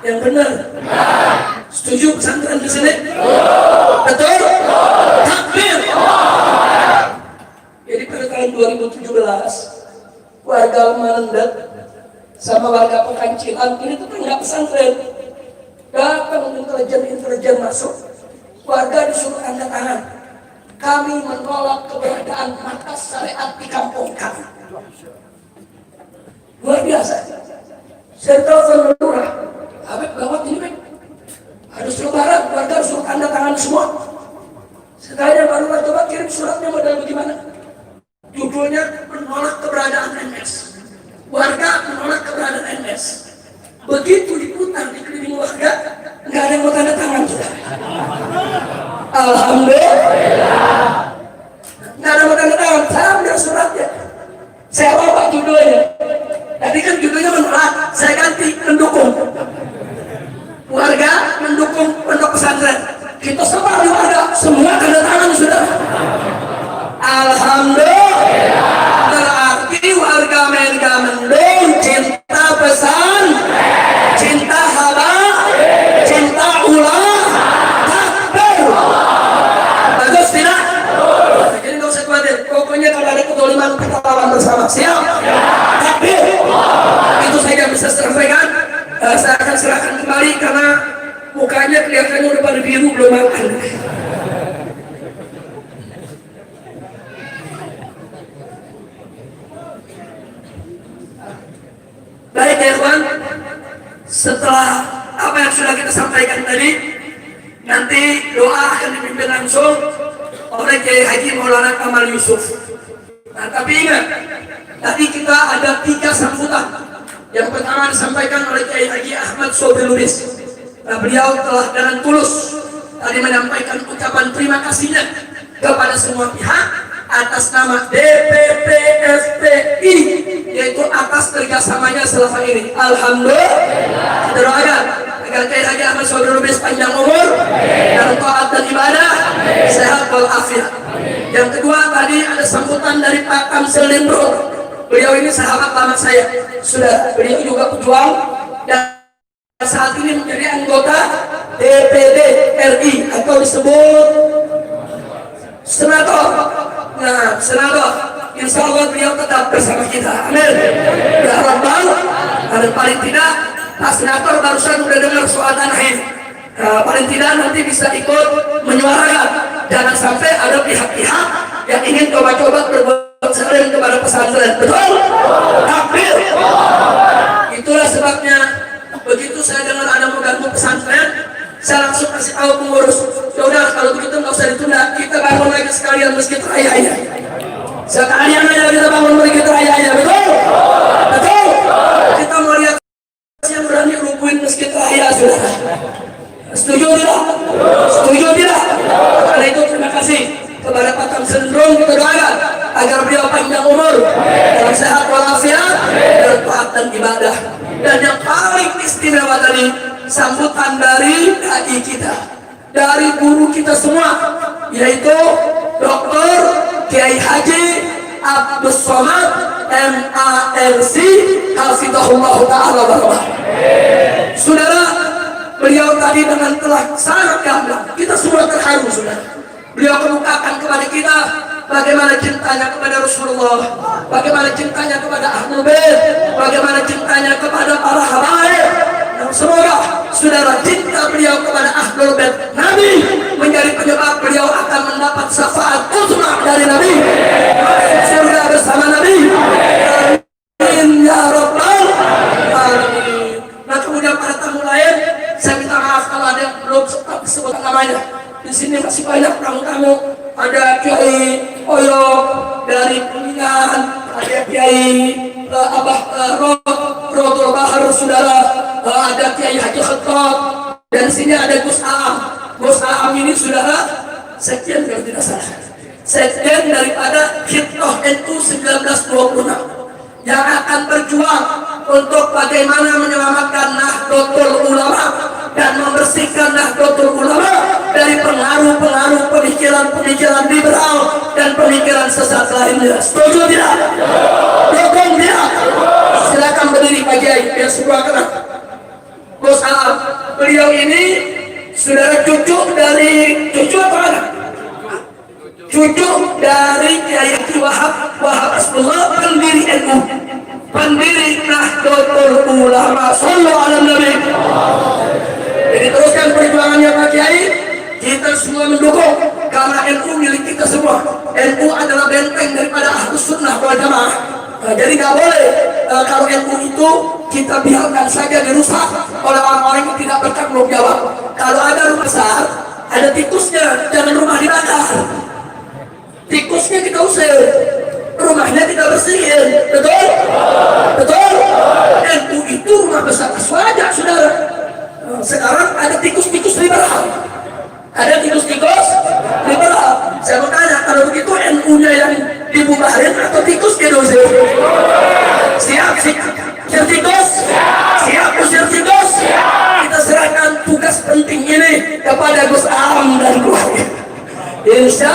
Yang benar. Setuju pesantren di sini? Betul? Takbir. Jadi pada tahun 2017, warga Malendet sama warga Pekancilan ini tetangga pesantren. Datang intelijen masuk, warga disuruh tanda tangan. Kami menolak keberadaan markas syariat di kampung kami. luar biasa. Saya telepon lurah, Habib gawat ini Beb, harus lebaran, keluarga harus suruh tanda tangan semua. Sekalian baru coba kirim suratnya model bagaimana? Judulnya menolak keberadaan NS. Warga menolak keberadaan NS. Begitu diputar di keliling warga, nggak ada yang mau tanda tangan sudah. Alhamdulillah. Nggak ada yang mau tanda tangan. Saya ambil suratnya. Saya bawa judulnya. Tadi kan judulnya menolak, saya ganti mendukung. Warga mendukung pondok pesantren. Kita sebar di warga, semua tanda tangan sudah. Alhamdulillah. Berarti warga mereka mendukung cinta pesan, cinta haba, cinta ulama. Takbir. Bagus tidak? Jadi nggak usah khawatir. Pokoknya kalau ada kedoliman kita lawan bersama. Siap? Takbir. Itu saya bisa sampaikan. Saya akan serahkan kembali karena mukanya kelihatannya udah pada biru belum makan. Baik ya kawan, setelah apa yang sudah kita sampaikan tadi, nanti doa akan dipimpin langsung oleh Kiai Haji Maulana Kamal Yusuf. Nah tapi ingat, tadi kita ada 3 sambutan. Yang pertama disampaikan oleh Kiai Haji Ahmad Sobri Lubis. Nah, beliau telah dengan tulus tadi menyampaikan ucapan terima kasihnya kepada semua pihak atas nama DPP FPI, yaitu atas kerjasamanya selama ini. Alhamdulillah. Kita doakan agar Kiai Haji Ahmad Sobri Lubis panjang umur dan taat dan ibadah, sehat walafiat. Yang kedua tadi ada sambutan dari Pak Kamsil Lindro. Beliau ini sahabat lama saya. Sudah, beliau juga pejuang dan saat ini menjadi anggota DPD RI atau disebut senator. Nah, senator, insya Allah beliau tetap bersama kita. Amin. Ya Rabbal. Dan paling tidak, Pak Senator barusan udah dengar soal tanah ini. Paling tidak nanti bisa ikut menyuarakan. Jangan sampai ada pihak-pihak yang ingin coba-coba berbuat sering kepada pesantren. Betul? Takbir. Itulah sebabnya begitu saya dengar ada mau ganggu pesantren, saya langsung kasih tahu pengurus. Ya udah kalau begitu nggak usah ditunda, kita bangun lagi sekalian masjid raya aja. Sekalian aja kita bangun masjid raya aja. Betul? Betul? Kita mau lihat yang berani rubuhin masjid raya sudah. Setuju tidak? Setuju tidak? Karena itu terima kasih kepada Pak Kamsil Lindro, kita doakan agar beliau panjang umur dalam sehat walafiat dan taat dan ibadah. Dan yang paling istimewa tadi sambutan dari dai kita, dari guru kita semua, yaitu Dr. Kiai Haji Abdus Somad MALC Hafizahullah Ta'ala Barakah. Saudara, beliau tadi dengan telah sangat gamblang, kita semua terharu saudara. Beliau kemukakan kepada kita bagaimana cintanya kepada Rasulullah, bagaimana cintanya kepada Ahlul Bait, bagaimana cintanya kepada para habaib. Dan semoga saudara cinta beliau kepada Ahlul Bait Nabi menjadi penyebab beliau akan mendapat syafaat uzma dari Nabi, surga bersama Nabi. Amin ya Rabbal alamin. Nah kemudian para tamu lain, saya minta maaf kalau ada yang belum sempat disebut namanya. Di sini masih banyak tamu-tamu. Ada Kiai Oyo dari Kuningan, ada Kiai Abah Rodul Bahar saudara, ada Kiai Haji Khattab, dan sini ada Gus Aam. Gus Aam ini saudara sekjen kalau tidak salah, sekjen daripada Hitoh NU 1926 yang akan berjuang untuk bagaimana menyelamatkan Nahdlatul Ulama dan membersihkan Nahdlatul Ulama dari pengaruh-pengaruh pemikiran liberal dan pemikiran sesat lainnya. Setuju tidak? Dukung tidak? Silakan berdiri Pak Kiai biar semua kenal. Bos Aam, beliau ini saudara cucu apa anak? Cucu dari Kiai Haji Wahab Asbullah, pendiri NU, pendiri Nahdlatul Ulama. Sallu ala Nabi. Jadi teruskan perjuangannya Pak Kiai. Kita semua mendukung karena NU milik kita semua. NU adalah benteng daripada Ahlus Sunnah wal Jamaah. Jadi nggak boleh kalau NU kita biarkan saja dirusak oleh orang-orang yang tidak bertanggung jawab. Kalau ada rumah besar, ada tikusnya, jangan rumah dibakar. Tikusnya kita usir, rumahnya kita bersihin. Betul? Betul? NU itu rumah besar swasta, saudara. Sekarang ada tikus-tikus liberal. Ada tikus-tikus liberal. Saya mau tanya, kalau begitu NU-nya yang dibubarin atau tikusnya diusir? Siap, usir tikus? Siap, usir tikus? Kita serahkan tugas penting ini kepada Gus Am dan keluarga. Insya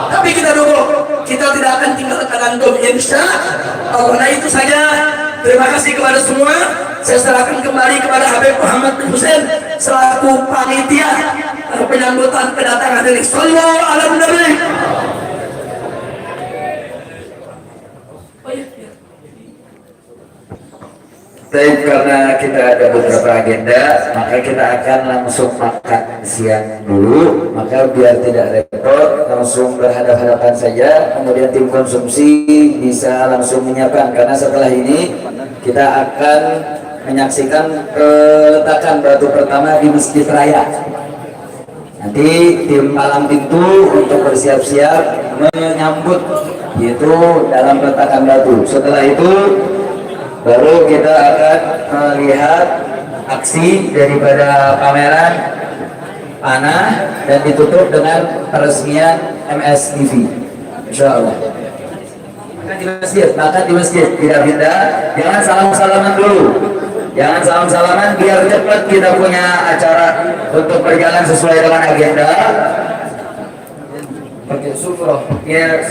tapi kita dulu, kita tidak akan tinggalkan antum, insya Allah. Nah itu saja. Terima kasih kepada semua. Saya serahkan kembali kepada Habib Muhammad bin Hussein selaku panitia penyambutan kedatangan ini. Sallallahu alaihi wasallam. Baik, karena kita ada beberapa agenda, maka kita akan langsung makan siang dulu. Maka biar tidak repot, langsung berhadapan-hadapan saja. Kemudian tim konsumsi bisa langsung menyiapkan, karena setelah ini kita akan menyaksikan peletakan batu pertama di Masjid Raya. Nanti tim palang pintu untuk bersiap-siap menyambut, yaitu dalam peletakan batu. Setelah itu baru kita akan melihat aksi daripada pameran panah dan ditutup dengan peresmian MS TV, insya Allah. Makan di masjid, tidak pindah. Jangan salam-salaman dulu, jangan salam-salaman, biar cepat kita punya acara untuk berjalan sesuai dengan agenda. Oke, syukur ya,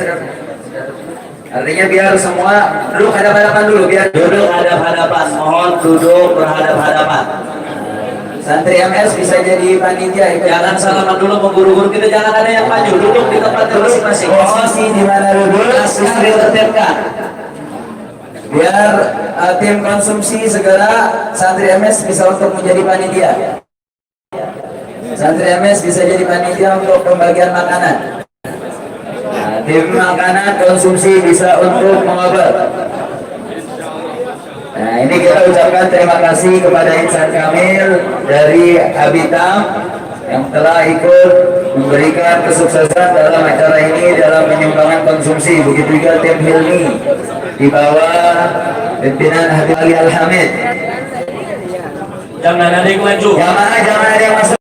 artinya biar semua duduk hadap-hadapan dulu, biar duduk hadap-hadapan, mohon duduk berhadap-hadapan. Santri MS bisa jadi panitia, jangan salaman dulu mengguru-guru kita, jangan ada yang maju, duduk di tempat masing-masing. Posisi di mana duduk istri tertibkan. Biar tim konsumsi segera santri MS bisa untuk menjadi panitia. Santri MS bisa jadi panitia untuk pembagian makanan. Tim makanan konsumsi bisa untuk mengobat. Nah, ini kita ucapkan terima kasih kepada Insan Kamil dari Habitam yang telah ikut memberikan kesuksesan dalam acara ini dalam penyumbangan konsumsi. Begitu juga tim Hilmi di bawah pimpinan Habib Ali Al-Hamid. Jangan ada yang maju. Jangan ada yang masuk.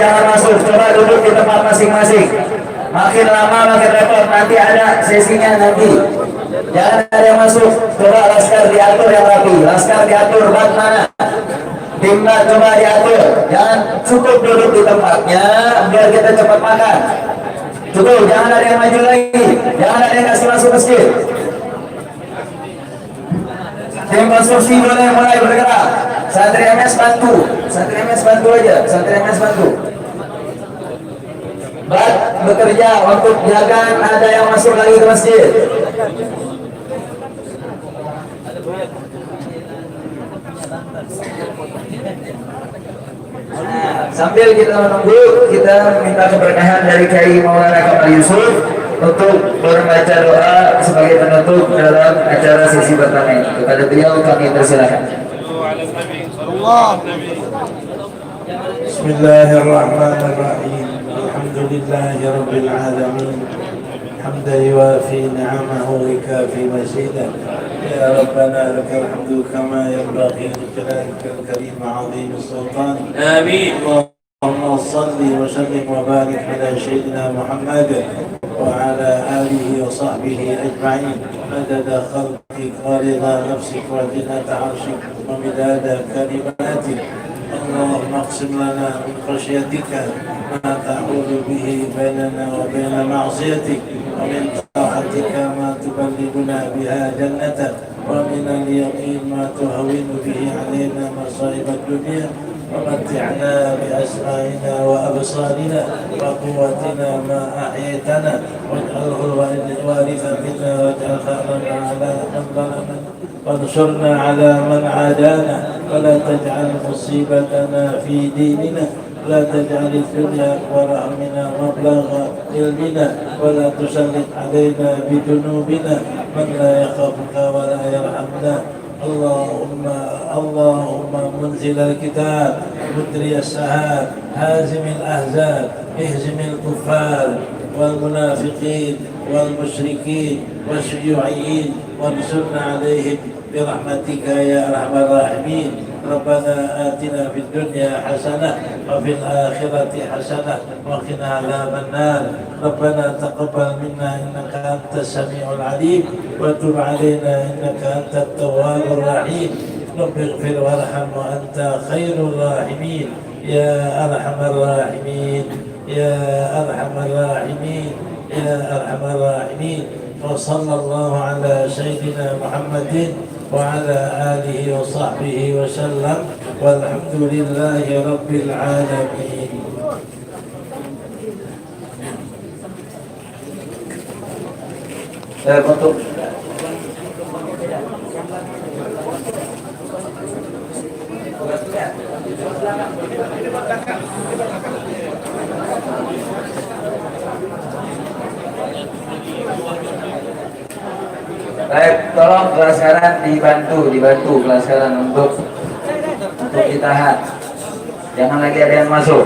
Jangan masuk. Coba duduk di tempat masing-masing. Makin lama makin repot, nanti ada sesinya nanti. Jangan ada yang masuk. Coba laskar diatur yang rapi. Laskar diatur bat mana? Timbat coba diatur. Jangan cukup duduk di tempatnya biar kita cepat makan. Cukup, jangan ada yang maju lagi. Jangan ada yang kasih masuk masjid. Tim konstruksi boleh mulai bergerak. Santri MS bantu. Santri MS bantu aja. Santri MS bantu. Bat bekerja untuk jaga ada yang masuk lagi ke masjid. Nah, sambil kita menunggu, kita minta keberkahan dari Kiai Maulana Kamal Yusuf untuk membaca doa sebagai penutup dalam acara sesi pertama ini. Kepada beliau kami persilakan. Bismillahirrahmanirrahim. Alhamdulillahi Rabbil Alamin. Hamda yuafi ni'amahu wa yukafi mazidah. Ya Rabbana lakal hamdu kama yanbaghi li jalalika al-karim 'azim as-sultan. Amin. Allahumma salli wa sallim wa barik ala sayyidina Muhammad wa ala alihi wa sahbihi ajma'in. Madada khalqik wa rida nafsik wa zinata 'arshik wa midada kalimatik. اللهم اقسم لنا من خشيتك ما تحول به بيننا وبين معصيتك ومن طاعتك ما تبلغنا بها جنتك ومن اليقين ما تهون به علينا مصائب الدنيا ومتعنا بأسمائنا وأبصارنا وقوتنا ما أحييتنا واجعله الوارث منا واجعل ثأرنا على من ظلمنا وانصرنا على من عادانا ولا تجعل مصيبتنا في ديننا ولا تجعل الدنيا أكبر همنا مبلغ علمنا ولا تسلط علينا بذنوبنا من لا يخافك ولا يرحمنا اللهم منزل الكتاب مدري السحاب هازم الأحزاب اهزم الكفار والمنافقين والمشركين والشيوعيين وانصرنا عليهم برحمتك يا أرحم الراحمين. ربنا آتنا في الدنيا حسنة وفي الآخرة حسنة وقنا عذاب النار. ربنا تقبل منا إنك أنت السميع العليم وتب علينا إنك أنت التواب الرحيم. رب اغفر وارحم وأنت خير الراحمين يا أرحم الراحمين يا أرحم الراحمين يا أرحم الراحمين. وصلى الله على سيدنا محمد وعلى آله وصحبه وسلم والحمد لله رب العالمين. Untuk baik, tolong kelas kanan dibantu kelas kanan untuk ditahan. Jangan lagi ada yang masuk.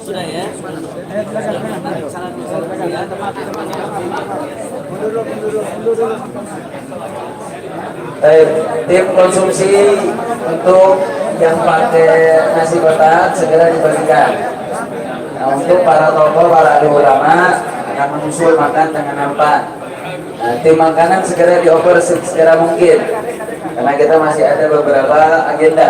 Sudah ya. Tim konsumsi untuk yang pakai nasi kotak segera dibagikan. Nah, untuk para tokoh, para ahli ulama akan menyusul makan dengan nampan. Nah, tim makanan segera dioper segera mungkin karena kita masih ada beberapa agenda.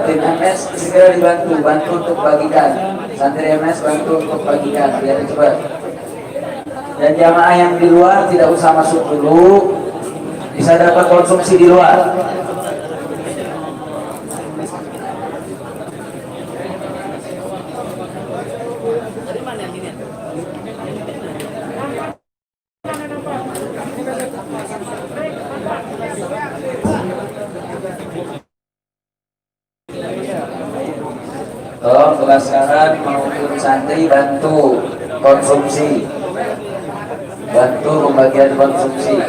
Tim MS segera bantu untuk bagikan. Santri MS bantu untuk bagikan biar cepat. Dan jamaah yang di luar tidak usah masuk dulu, bisa dapat konsumsi di luar. Tolong kelas kanan maupun santri bantu konsumsi, bantu pembagian konsumsi.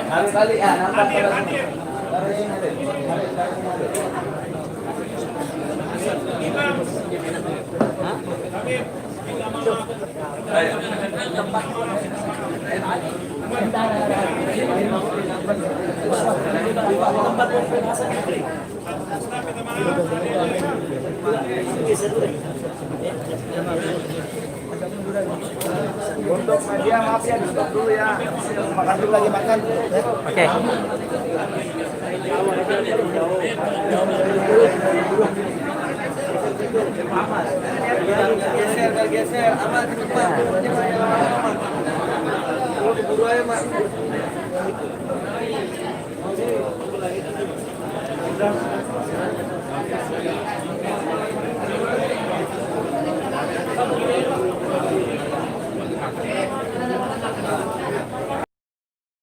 Kali-kali nampak tempat Untuk media maaf ya, di stop dulu ya. Makan dulu lagi makan. Oke. Geser, aman di depan. Buru aja, Mas.